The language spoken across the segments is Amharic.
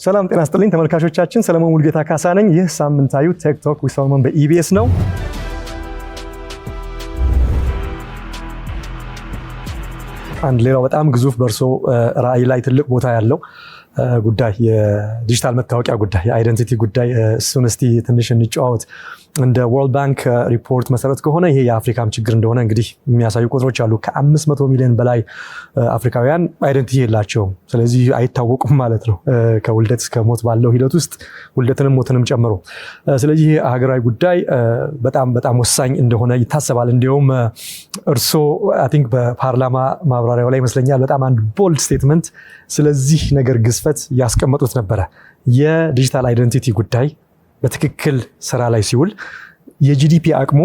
ሰላም ጤና ይስጥልኝ ተመልካቾቻችን፣ ሰለሞን ሙልጌታ ካሳ ነኝ። ይህ ሳምንታዊ ቴክቶክ ዊዝ ሰለሞን በኢቢኤስ ነው። አንድ ሌላው በጣም ግዙፍ በርሶ ራዕይ ላይ ትልቅ ቦታ ያለው ጉዳይ የዲጂታል መታወቂያ ጉዳይ፣ የአይደንቲቲ ጉዳይ፣ እሱን እስቲ ትንሽ እንጨዋወት። እንደ ወርልድ ባንክ ሪፖርት መሰረት ከሆነ ይሄ የአፍሪካም ችግር እንደሆነ እንግዲህ የሚያሳዩ ቁጥሮች አሉ። ከ500 ሚሊዮን በላይ አፍሪካውያን አይደንቲቲ የላቸውም። ስለዚህ አይታወቁም ማለት ነው፣ ከውልደት እስከ ሞት ባለው ሂደት ውስጥ ውልደትንም ሞትንም ጨምሮ። ስለዚህ ሀገራዊ ጉዳይ በጣም በጣም ወሳኝ እንደሆነ ይታሰባል። እንዲሁም እርስዎ አይ ቲንክ በፓርላማ ማብራሪያው ላይ ይመስለኛል በጣም አንድ ቦልድ ስቴትመንት ስለዚህ ነገር ግዝፈት ያስቀመጡት ነበረ። የዲጂታል አይደንቲቲ ጉዳይ በትክክል ስራ ላይ ሲውል የጂዲፒ አቅሙ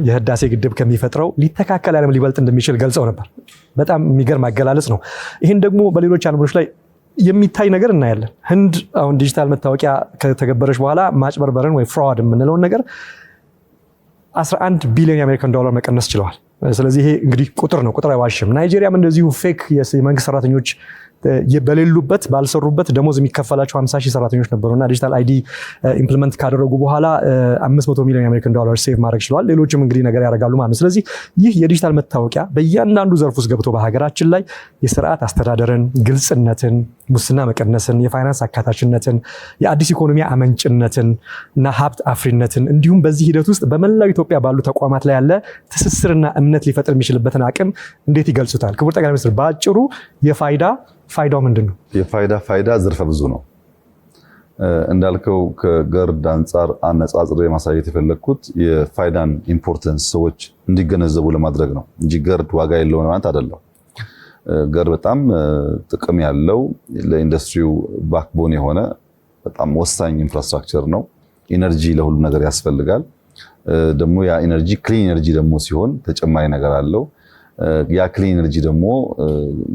የህዳሴ ግድብ ከሚፈጥረው ሊተካከል ያለም ሊበልጥ እንደሚችል ገልጸው ነበር። በጣም የሚገርም አገላለጽ ነው። ይህን ደግሞ በሌሎች ዓለሞች ላይ የሚታይ ነገር እናያለን። ህንድ አሁን ዲጂታል መታወቂያ ከተገበረች በኋላ ማጭበርበርን ወይ ፍራውድ የምንለውን ነገር 11 ቢሊዮን የአሜሪካን ዶላር መቀነስ ችለዋል። ስለዚህ ይሄ እንግዲህ ቁጥር ነው፣ ቁጥር አይዋሽም። ናይጄሪያም እንደዚሁ ፌክ የመንግስት ሰራተኞች በሌሉበት ባልሰሩበት ደሞዝ የሚከፈላቸው 50 ሺህ ሰራተኞች ነበሩና ዲጂታል አይዲ ኢምፕሊመንት ካደረጉ በኋላ 500 ሚሊዮን የአሜሪካን ዶላር ሴቭ ማድረግ ችለዋል። ሌሎችም እንግዲህ ነገር ያደርጋሉ ማለት ነው። ስለዚህ ይህ የዲጂታል መታወቂያ በእያንዳንዱ ዘርፍ ውስጥ ገብቶ በሀገራችን ላይ የስርዓት አስተዳደርን፣ ግልጽነትን፣ ሙስና መቀነስን፣ የፋይናንስ አካታችነትን፣ የአዲስ ኢኮኖሚ አመንጭነትን እና ሀብት አፍሪነትን እንዲሁም በዚህ ሂደት ውስጥ በመላው ኢትዮጵያ ባሉ ተቋማት ላይ ያለ ትስስርና እምነት ሊፈጥር የሚችልበትን አቅም እንዴት ይገልጹታል? ክቡር ጠቅላይ ሚኒስትር፣ በአጭሩ ፋይዳው ምንድን ነው? ፋይዳ ዘርፈ ብዙ ነው። እንዳልከው ከገርድ አንጻር አነጻጽሬ ማሳየት የፈለግኩት የፋይዳን ኢምፖርተንስ ሰዎች እንዲገነዘቡ ለማድረግ ነው እንጂ ገርድ ዋጋ የለውም ማለት አይደለም። ገርድ በጣም ጥቅም ያለው ለኢንዱስትሪው ባክቦን የሆነ በጣም ወሳኝ ኢንፍራስትራክቸር ነው። ኢነርጂ ለሁሉም ነገር ያስፈልጋል። ደግሞ ያ ኢነርጂ ክሊን ኢነርጂ ደግሞ ሲሆን ተጨማሪ ነገር አለው። ያ ክሊን ኤነርጂ ደግሞ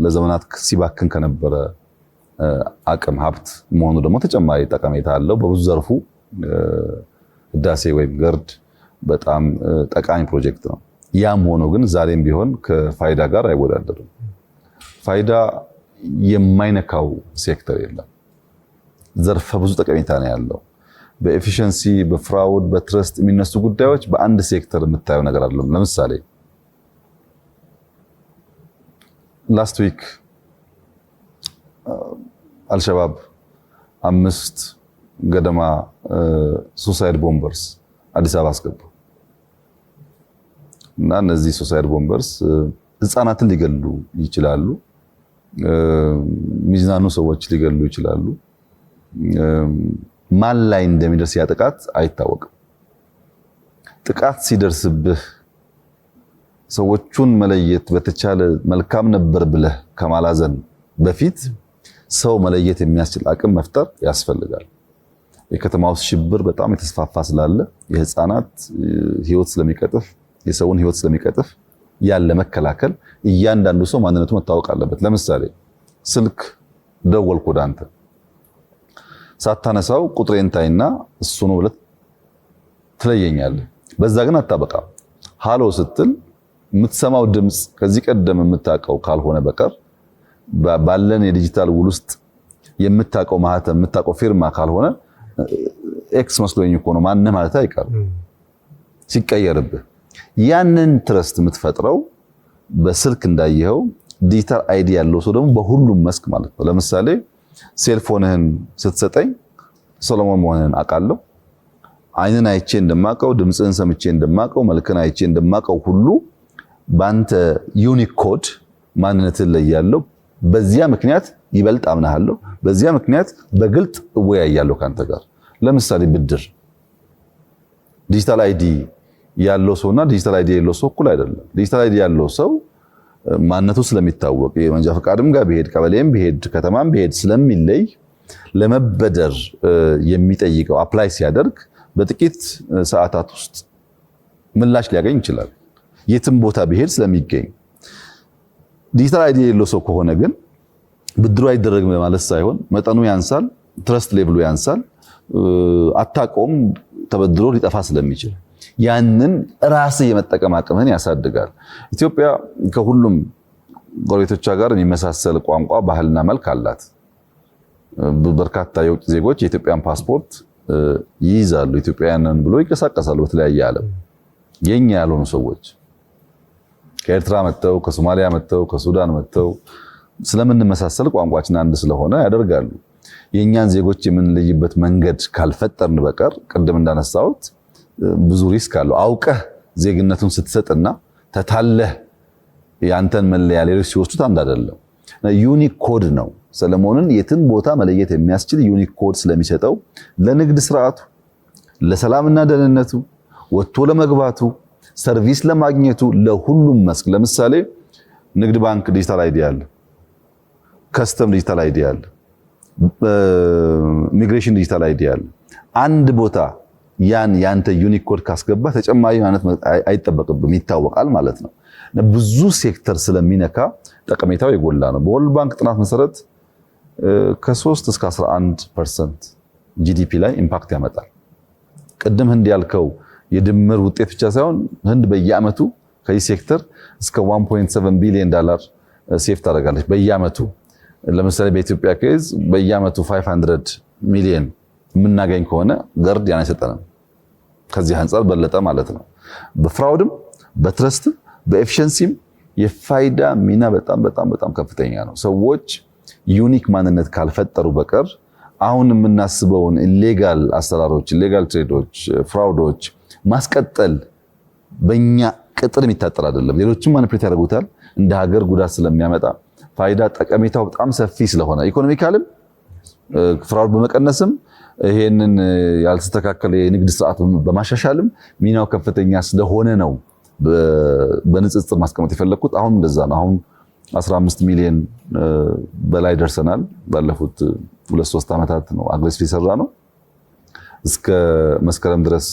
ለዘመናት ሲባክን ከነበረ አቅም ሀብት መሆኑ ደግሞ ተጨማሪ ጠቀሜታ አለው። በብዙ ዘርፉ ህዳሴ ወይም ገርድ በጣም ጠቃሚ ፕሮጀክት ነው። ያም ሆኖ ግን ዛሬም ቢሆን ከፋይዳ ጋር አይወዳደርም። ፋይዳ የማይነካው ሴክተር የለም። ዘርፈ ብዙ ጠቀሜታ ነው ያለው። በኤፊሽንሲ፣ በፍራውድ፣ በትረስት የሚነሱ ጉዳዮች በአንድ ሴክተር የምታየው ነገር አይደለም። ለምሳሌ ላስት ዊክ አልሸባብ 5 ገደማ ሱሳይድ ቦምበርስ አዲስ አበባ አስገቡ እና እነዚህ ሱሳይድ ቦምበርስ ህፃናትን ሊገሉ ይችላሉ፣ ሚዝናኑ ሰዎች ሊገሉ ይችላሉ። ማን ላይ እንደሚደርስ ያ ጥቃት አይታወቅም። ጥቃት ሲደርስብህ ሰዎቹን መለየት በተቻለ መልካም ነበር ብለህ ከማላዘን በፊት ሰው መለየት የሚያስችል አቅም መፍጠር ያስፈልጋል። የከተማ ውስጥ ሽብር በጣም የተስፋፋ ስላለ የህፃናት ህይወት ስለሚቀጥፍ፣ የሰውን ህይወት ስለሚቀጥፍ ያለ መከላከል እያንዳንዱ ሰው ማንነቱ መታወቅ አለበት። ለምሳሌ ስልክ ደወልኩ ወደ አንተ፣ ሳታነሳው ቁጥሬን ታይና እሱ ነው ብለህ ትለየኛለህ። በዛ ግን አታበቃም። ሃሎ ስትል የምትሰማው ድምጽ ከዚህ ቀደም የምታውቀው ካልሆነ በቀር ባለን የዲጂታል ውል ውስጥ የምታውቀው ማህተም የምታውቀው ፊርማ ካልሆነ ኤክስ መስሎኝ እኮ ነው ማን ማለት አይቀርም ሲቀየርብህ። ያንን ትረስት የምትፈጥረው በስልክ እንዳየኸው ዲጂታል አይዲ ያለው ሰው ደግሞ በሁሉም መስክ ማለት ነው። ለምሳሌ ሴልፎንህን ስትሰጠኝ ሰሎሞን መሆንህን አውቃለሁ። አይንን አይቼ እንደማውቀው፣ ድምጽህን ሰምቼ እንደማውቀው፣ መልክን አይቼ እንደማውቀው ሁሉ ባንተ ዩኒክ ኮድ ማንነትን ላይ ያለው። በዚያ ምክንያት ይበልጥ አምናለሁ። በዚያ ምክንያት በግልጥ እወያያለሁ ካንተ ጋር። ለምሳሌ ብድር ዲጂታል አይዲ ያለው ሰውና ዲጂታል አይዲ ያለው ሰው እኩል አይደለም። ዲጂታል አይዲ ያለው ሰው ማንነቱ ስለሚታወቅ የመንጃ ፈቃድም ጋር ቢሄድ ቀበሌም ቢሄድ ከተማም ቢሄድ ስለሚለይ ለመበደር የሚጠይቀው አፕላይ ሲያደርግ በጥቂት ሰዓታት ውስጥ ምላሽ ሊያገኝ ይችላል። የትም ቦታ ቢሄድ ስለሚገኝ። ዲጂታል አይዲ የሌለው ሰው ከሆነ ግን ብድሩ አይደረግም ማለት ሳይሆን መጠኑ ያንሳል፣ ትረስት ሌቭሉ ያንሳል፣ አታቆም ተበድሮ ሊጠፋ ስለሚችል ያንን ራስ የመጠቀም አቅምን ያሳድጋል። ኢትዮጵያ ከሁሉም ጎረቤቶቿ ጋር የሚመሳሰል ቋንቋ፣ ባህልና መልክ አላት። በርካታ የውጭ ዜጎች የኢትዮጵያን ፓስፖርት ይይዛሉ፣ ኢትዮጵያውያንን ብሎ ይንቀሳቀሳሉ በተለያየ ዓለም። የኛ ያልሆኑ ሰዎች ከኤርትራ መጥተው ከሶማሊያ መጥተው ከሱዳን መጥተው ስለምንመሳሰል ቋንቋችን አንድ ስለሆነ ያደርጋሉ። የኛን ዜጎች የምንለይበት መንገድ ካልፈጠርን በቀር ቅድም እንዳነሳሁት ብዙ ሪስክ አለው። አውቀህ ዜግነቱን ስትሰጥና ተታለህ ያንተን መለያ ሌሎች ሲወስዱት አንድ አይደለም። ዩኒክ ኮድ ነው። ሰለሞንን የትን ቦታ መለየት የሚያስችል ዩኒክ ኮድ ስለሚሰጠው ለንግድ ስርዓቱ፣ ለሰላምና ደህንነቱ፣ ወጥቶ ለመግባቱ፣ ሰርቪስ ለማግኘቱ፣ ለሁሉም መስክ ለምሳሌ ንግድ ባንክ ዲጂታል አይዲ አለ፣ ከስተም ዲጂታል አይዲ አለ፣ ኢሚግሬሽን ዲጂታል አይዲ አለ። አንድ ቦታ ያንተ ዩኒክ ኮድ ካስገባ ተጨማሪ ማለት አይጠበቅብም፣ ይታወቃል ማለት ነው። ብዙ ሴክተር ስለሚነካ ጠቀሜታው የጎላ ነው። በወርልድ ባንክ ጥናት መሰረት ከ3 እስከ 11% ጂዲፒ ላይ ኢምፓክት ያመጣል። ቅድም ህንድ ያልከው የድምር ውጤት ብቻ ሳይሆን ህንድ በየአመቱ ከዚህ ሴክተር እስከ 1.7 ቢሊዮን ዶላር ሴፍ ታደርጋለች በየአመቱ። ለምሳሌ በኢትዮጵያ ኬዝ በየአመቱ 500 ሚሊዮን የምናገኝ ከሆነ ገርድ ያን አይሰጠንም። ከዚህ አንፃር በለጠ ማለት ነው። በፍራውድም በትረስትም በኤፊሽንሲም የፋይዳ ሚና በጣም በጣም በጣም ከፍተኛ ነው። ሰዎች ዩኒክ ማንነት ካልፈጠሩ በቀር አሁን የምናስበውን ኢሌጋል አሰራሮች፣ ኢሌጋል ትሬዶች፣ ፍራውዶች ማስቀጠል በእኛ ቅጥር የሚታጠር አይደለም። ሌሎችም ማኒፕሌት ያደርጉታል። እንደ ሀገር ጉዳት ስለሚያመጣ ፋይዳ ጠቀሜታው በጣም ሰፊ ስለሆነ ኢኮኖሚካልም ፍራውድ በመቀነስም ይሄንን ያልተስተካከለ የንግድ ስርዓት በማሻሻልም ሚናው ከፍተኛ ስለሆነ ነው በንጽጽር ማስቀመጥ የፈለኩት። አሁን እንደዛ ነው። አሁን 15 ሚሊዮን በላይ ደርሰናል። ባለፉት 2-3 ዓመታት ነው አግሬሲቭ የሰራ ነው። እስከ መስከረም ድረስ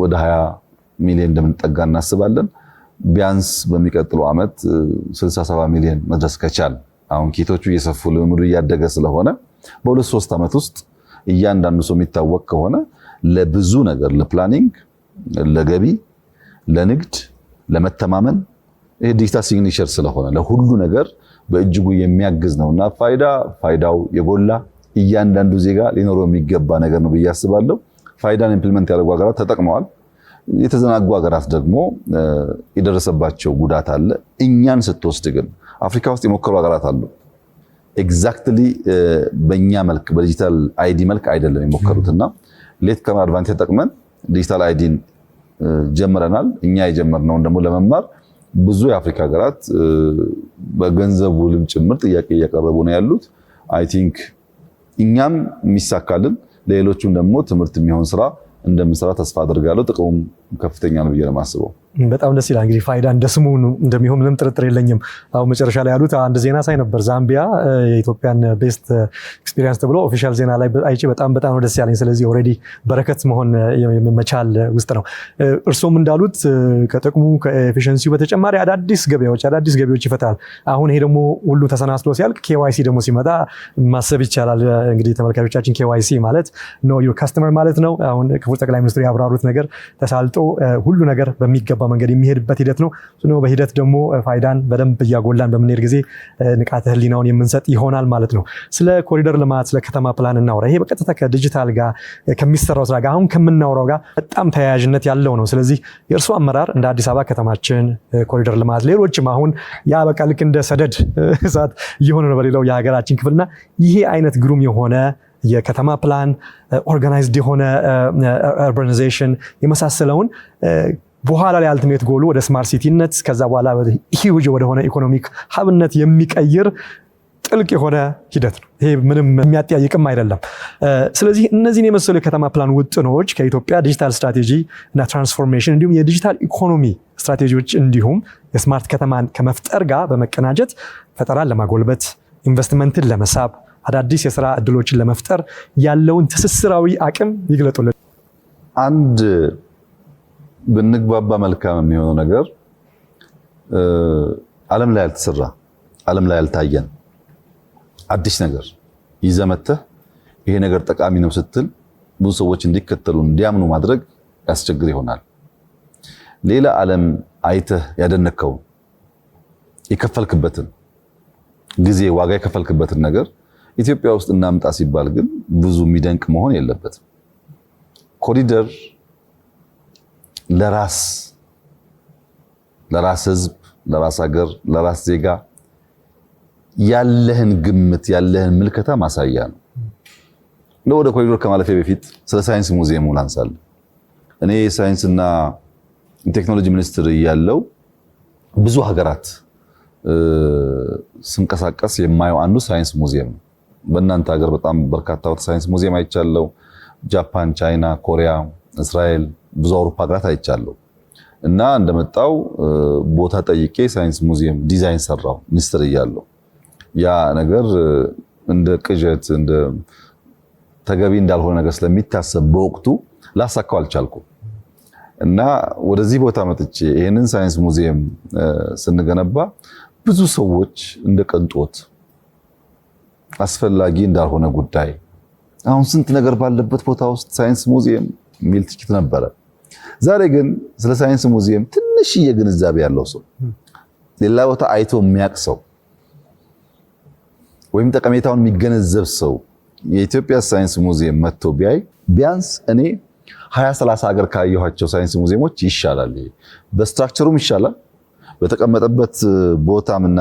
ወደ 20 ሚሊዮን እንደምንጠጋ እናስባለን። ቢያንስ በሚቀጥለው ዓመት 60-70 ሚሊዮን መድረስ ከቻል አሁን ኪቶቹ እየሰፉ ልምዱ እያደገ ስለሆነ በ2-3 ዓመት ውስጥ እያንዳንዱ ሰው የሚታወቅ ከሆነ ለብዙ ነገር ለፕላኒንግ፣ ለገቢ፣ ለንግድ፣ ለመተማመን ይሄ ዲጂታል ሲግኒቸር ስለሆነ ለሁሉ ነገር በእጅጉ የሚያግዝ ነውና ፋይዳው የጎላ እያንዳንዱ ዜጋ ሊኖረው የሚገባ ነገር ነው ብዬ አስባለሁ። ፋይዳን ኢምፕሊመንት ያደረጉ ሀገራት ተጠቅመዋል። የተዘናጉ ሀገራት ደግሞ የደረሰባቸው ጉዳት አለ። እኛን ስትወስድ ግን አፍሪካ ውስጥ የሞከሩ ሀገራት አሉ። ኤግዛክትሊ በእኛ መልክ በዲጂታል አይዲ መልክ አይደለም የሞከሩትና ሌት ከመር አድቫንቴጅ ተጠቅመን ዲጂታል አይዲን ጀምረናል። እኛ የጀመርነውን ደግሞ ለመማር ብዙ የአፍሪካ ሀገራት በገንዘቡ ልም ጭምር ጥያቄ እያቀረቡ ነው ያሉት። አይ ቲንክ እኛም የሚሳካልን ለሌሎቹም ደግሞ ትምህርት የሚሆን ስራ እንደምንሰራ ተስፋ አደርጋለሁ። ጥቅሙም ከፍተኛ ነው ብዬ ነው የማስበው። በጣም ደስ ይላል። እንግዲህ ፋይዳ እንደ ስሙ እንደሚሆን ምንም ጥርጥር የለኝም። አሁን መጨረሻ ላይ ያሉት አንድ ዜና ሳይ ነበር። ዛምቢያ የኢትዮጵያን ቤስት ኤክስፒሪየንስ ተብሎ ኦፊሻል ዜና ላይ አይቼ በጣም ነው ደስ ያለኝ። ስለዚህ ኦልሬዲ በረከት መሆን መቻል ውስጥ ነው። እርሶም እንዳሉት ከጥቅሙ ከኤፊሽንሲው በተጨማሪ አዳዲስ ገቢዎች ይፈታል። አሁን ይሄ ደግሞ ሁሉ ተሰናስሎ ሲያልቅ ኬዋይሲ ደግሞ ሲመጣ ማሰብ ይቻላል። እንግዲህ ተመልካቾቻችን ኬዋይሲ ማለት ኖ ዩር ካስተመር ማለት ነው። አሁን ክቡር ጠቅላይ ሚኒስትሩ ያብራሩት ነገር ተሳልጦ ሁሉ ነገር በሚገባ መንገድ የሚሄድበት ሂደት ነው። በሂደት ደግሞ ፋይዳን በደንብ እያጎላን በምንሄድ ጊዜ ንቃተ ህሊናውን የምንሰጥ ይሆናል ማለት ነው። ስለ ኮሪደር ልማት፣ ስለ ከተማ ፕላን እናውራ። ይሄ በቀጥታ ከዲጂታል ጋር ከሚሰራው ስራ ጋር አሁን ከምናወራው ጋር በጣም ተያያዥነት ያለው ነው። ስለዚህ የእርሱ አመራር እንደ አዲስ አበባ ከተማችን ኮሪደር ልማት፣ ሌሎችም አሁን ያ በቃ ልክ እንደ ሰደድ እሳት እየሆነ ነው በሌላው የሀገራችን ክፍልና ይሄ አይነት ግሩም የሆነ የከተማ ፕላን ኦርጋናይዝድ የሆነ ኡርባናይዜሽን የመሳሰለውን በኋላ ላይ አልቲሜት ጎሉ ወደ ስማርት ሲቲነት ከዛ በኋላ ሂውጅ ወደሆነ ኢኮኖሚክ ሀብነት የሚቀይር ጥልቅ የሆነ ሂደት ነው። ይሄ ምንም የሚያጠያይቅም አይደለም። ስለዚህ እነዚህን የመሰሉ የከተማ ፕላን ውጥኖች ከኢትዮጵያ ዲጂታል ስትራቴጂ እና ትራንስፎርሜሽን እንዲሁም የዲጂታል ኢኮኖሚ ስትራቴጂዎች እንዲሁም የስማርት ከተማን ከመፍጠር ጋር በመቀናጀት ፈጠራን ለማጎልበት ኢንቨስትመንትን ለመሳብ አዳዲስ የስራ እድሎችን ለመፍጠር ያለውን ትስስራዊ አቅም ይግለጡልን። አንድ ብንግባባ መልካም የሚሆነው ነገር ዓለም ላይ ያልተሰራ ዓለም ላይ ያልታየን አዲስ ነገር ይዘህ መጥተህ ይሄ ነገር ጠቃሚ ነው ስትል ብዙ ሰዎች እንዲከተሉ እንዲያምኑ ማድረግ ያስቸግር ይሆናል። ሌላ ዓለም አይተህ ያደነከው የከፈልክበትን ጊዜ ዋጋ የከፈልክበትን ነገር ኢትዮጵያ ውስጥ እናምጣ ሲባል ግን ብዙ የሚደንቅ መሆን የለበትም። ኮሪደር ለራስ ህዝብ፣ ለራስ ሀገር፣ ለራስ ዜጋ ያለህን ግምት ያለህን ምልከታ ማሳያ ነው። ወደ ኮሪደር ከማለፌ በፊት ስለ ሳይንስ ሙዚየሙ ላንሳለን። እኔ ሳይንስና ቴክኖሎጂ ሚኒስትር እያለው ብዙ ሀገራት ስንቀሳቀስ የማየው አንዱ ሳይንስ ሙዚየም ነው። በእናንተ ሀገር በጣም በርካታ ሳይንስ ሙዚየም አይቻለው። ጃፓን፣ ቻይና፣ ኮሪያ፣ እስራኤል፣ ብዙ አውሮፓ ሀገራት አይቻለው እና እንደመጣው ቦታ ጠይቄ ሳይንስ ሙዚየም ዲዛይን ሰራው ሚኒስትር እያለው። ያ ነገር እንደ ቅዠት እንደ ተገቢ እንዳልሆነ ነገር ስለሚታሰብ በወቅቱ ላሳካው አልቻልኩም እና ወደዚህ ቦታ መጥቼ ይሄንን ሳይንስ ሙዚየም ስንገነባ ብዙ ሰዎች እንደ ቅንጦት አስፈላጊ እንዳልሆነ ጉዳይ አሁን ስንት ነገር ባለበት ቦታ ውስጥ ሳይንስ ሙዚየም የሚል ትችት ነበረ። ዛሬ ግን ስለ ሳይንስ ሙዚየም ትንሽዬ ግንዛቤ ያለው ሰው ሌላ ቦታ አይቶ የሚያውቅ ሰው ወይም ጠቀሜታውን የሚገነዘብ ሰው የኢትዮጵያ ሳይንስ ሙዚየም መጥቶ ቢያይ ቢያንስ እኔ 20-30 ሀገር ካየኋቸው ሳይንስ ሙዚየሞች ይሻላል። በስትራክቸሩም ይሻላል፣ በተቀመጠበት ቦታምና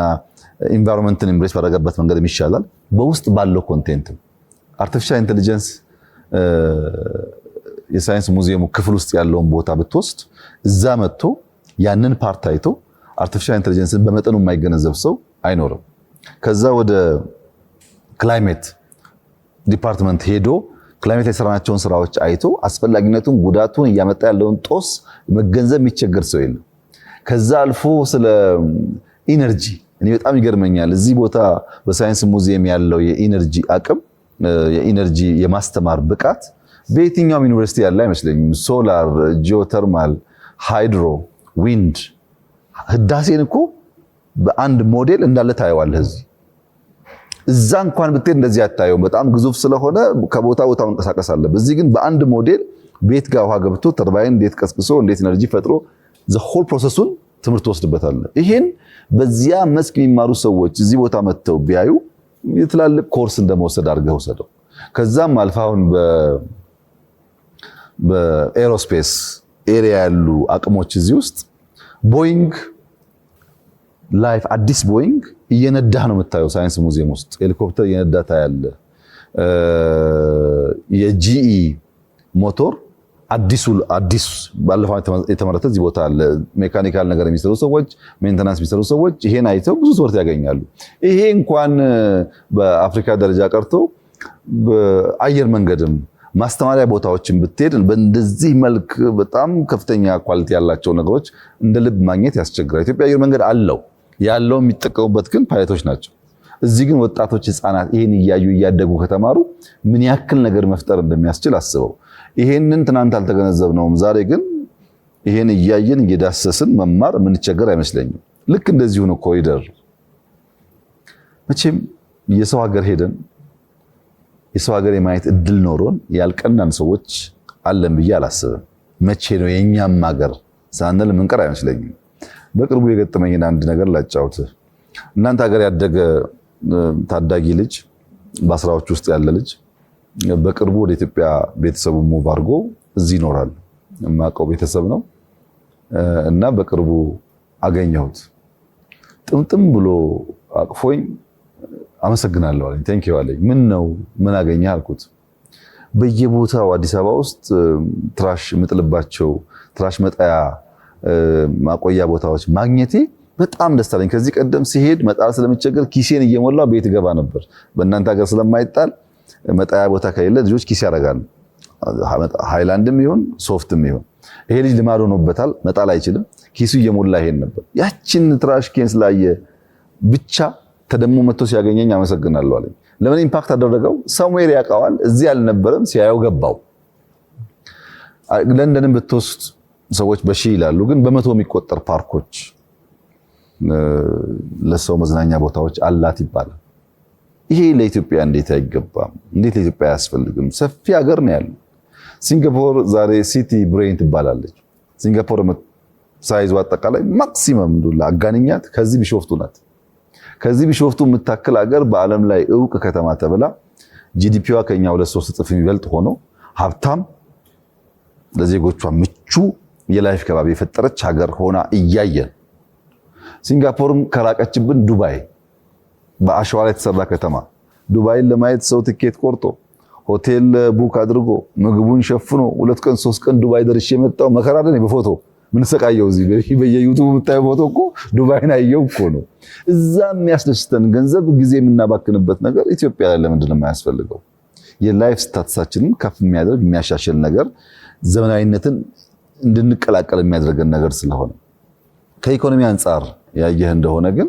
ኢንቫይሮንመንትን ኢምብሬስ ባደረገበት መንገድም ይሻላል። በውስጥ ባለው ኮንቴንት አርቲፊሻል ኢንተለጀንስ የሳይንስ ሙዚየሙ ክፍል ውስጥ ያለውን ቦታ ብትወስድ እዛ መጥቶ ያንን ፓርት አይቶ አርቲፊሻል ኢንተለጀንስን በመጠኑ የማይገነዘብ ሰው አይኖርም። ከዛ ወደ ክላይሜት ዲፓርትመንት ሄዶ ክላይሜት የሰራናቸውን ስራዎች አይቶ አስፈላጊነቱን ጉዳቱን እያመጣ ያለውን ጦስ መገንዘብ የሚቸገር ሰው የለም። ከዛ አልፎ ስለ ኢነርጂ እኔ በጣም ይገርመኛል። እዚህ ቦታ በሳይንስ ሙዚየም ያለው የኢነርጂ አቅም የኢነርጂ የማስተማር ብቃት በየትኛውም ዩኒቨርሲቲ ያለ አይመስለኝም። ሶላር፣ ጂኦተርማል፣ ሃይድሮ፣ ዊንድ ህዳሴን እኮ በአንድ ሞዴል እንዳለ ታየዋለህ። እዛ እንኳን ብትሄድ እንደዚህ አታየውም። በጣም ግዙፍ ስለሆነ ከቦታ ቦታ መንቀሳቀስ አለበት። እዚህ ግን በአንድ ሞዴል ቤት ጋር ውሃ ገብቶ ተርባይን እንዴት ቀስቅሶ እንዴት ኢነርጂ ፈጥሮ ዘ ሆል ፕሮሰሱን ትምህርት ወስድበታለህ። ይሄን በዚያ መስክ የሚማሩ ሰዎች እዚህ ቦታ መጥተው ቢያዩ የትላልቅ ኮርስ እንደመወሰድ አድርገው ወሰደው። ከዛም አልፋውን በኤሮስፔስ ኤሪያ ያሉ አቅሞች እዚህ ውስጥ ቦይንግ ላይፍ አዲስ ቦይንግ እየነዳ ነው የምታየው። ሳይንስ ሙዚየም ውስጥ ሄሊኮፕተር እየነዳ ታያለ። የጂኢ ሞቶር አዲስ ባለፈው የተመረተ እዚህ ቦታ አለ። ሜካኒካል ነገር የሚሰሩ ሰዎች፣ ሜንቴናንስ የሚሰሩ ሰዎች ይሄን አይተው ብዙ ትምህርት ያገኛሉ። ይሄ እንኳን በአፍሪካ ደረጃ ቀርቶ በአየር መንገድም ማስተማሪያ ቦታዎችን ብትሄድ በእንደዚህ መልክ በጣም ከፍተኛ ኳሊቲ ያላቸው ነገሮች እንደ ልብ ማግኘት ያስቸግራል። ኢትዮጵያ አየር መንገድ አለው ያለው የሚጠቀሙበት ግን ፓይለቶች ናቸው። እዚህ ግን ወጣቶች ህፃናት ይሄን እያዩ እያደጉ ከተማሩ ምን ያክል ነገር መፍጠር እንደሚያስችል አስበው። ይሄንን ትናንት አልተገነዘብነውም። ዛሬ ግን ይሄን እያየን እየዳሰስን መማር የምንቸገር አይመስለኝም። ልክ እንደዚሁ ነው ኮሪደር። መቼም የሰው ሀገር ሄደን የሰው ሀገር የማየት እድል ኖሮን ያልቀናን ሰዎች አለን ብዬ አላስብም። መቼ ነው የኛም ሀገር ሳንል ምንቀር አይመስለኝም። በቅርቡ የገጠመኝን አንድ ነገር ላጫውት። እናንተ ሀገር ያደገ ታዳጊ ልጅ በአስራዎች ውስጥ ያለ ልጅ በቅርቡ ወደ ኢትዮጵያ ቤተሰቡ ሙቭ አድርጎ እዚህ ይኖራል። የማውቀው ቤተሰብ ነው እና በቅርቡ አገኘሁት። ጥምጥም ብሎ አቅፎኝ አመሰግናለሁ አለኝ። ቴንክ ዩ አለኝ። ምን ነው ምን አገኘህ አልኩት። በየቦታው አዲስ አበባ ውስጥ ትራሽ የምጥልባቸው ትራሽ መጣያ ማቆያ ቦታዎች ማግኘቴ በጣም ደስ አለኝ። ከዚህ ቀደም ሲሄድ መጣል ስለምቸገር ኪሴን እየሞላው ቤት ገባ ነበር። በእናንተ ሀገር ስለማይጣል መጣያ ቦታ ከሌለ ልጆች ኪስ ያደርጋሉ። ሃይላንድም ይሁን ሶፍትም ይሁን ይሄ ልጅ ልማድ ሆኖበታል። መጣል አይችልም። ኪሱ እየሞላ ይሄን ነበር። ያችን ትራሽ ኬን ስላየ ብቻ ተደሞ መጥቶ ሲያገኘኝ አመሰግናለሁ አለኝ። ለምን ኢምፓክት አደረገው? ሰምዌር ያውቀዋል። እዚህ አልነበረም፣ ሲያየው ገባው። ለንደንም ብትወስድ ሰዎች በሺህ ይላሉ፣ ግን በመቶ የሚቆጠር ፓርኮች ለሰው መዝናኛ ቦታዎች አላት ይባላል። ይሄ ለኢትዮጵያ እንዴት አይገባም? እንዴት ለኢትዮጵያ አያስፈልግም? ሰፊ ሀገር ነው ያለው። ሲንጋፖር ዛሬ ሲቲ ብሬን ትባላለች። ሲንጋፖር ሳይዙ አጠቃላይ ማክሲመም ዱላ አጋንኛት ከዚህ ቢሾፍቱ ናት። ከዚህ ቢሾፍቱ የምታክል ሀገር በዓለም ላይ ዕውቅ ከተማ ተብላ ጂዲፒዋ ከኛ 2-3 እጥፍ የሚበልጥ ሆኖ ሀብታም ለዜጎቿ ምቹ የላይፍ ከባቢ የፈጠረች ሀገር ሆና እያየን ሲንጋፖርም ከራቀችብን ዱባይ በአሸዋ ላይ የተሰራ ከተማ ዱባይን ለማየት ሰው ትኬት ቆርጦ ሆቴል ቡክ አድርጎ ምግቡን ሸፍኖ 2 ቀን 3 ቀን ዱባይ ደርሼ የመጣው መከራ አይደል? በፎቶ ምን ሰቃየው እዚህ በየዩቲዩብ የምታየው ፎቶ እኮ ዱባይን አየው እኮ ነው። እዛ የሚያስደስተን ገንዘብ ጊዜ የምናባክንበት ነገር ኢትዮጵያ ላይ ለምንድን ነው የማያስፈልገው? የላይፍ ስታተሳችንን ከፍ የሚያደርግ የሚያሻሽል ነገር ዘመናዊነትን እንድንቀላቀል የሚያደርገን ነገር ስለሆነ ከኢኮኖሚ አንጻር ያየህ እንደሆነ ግን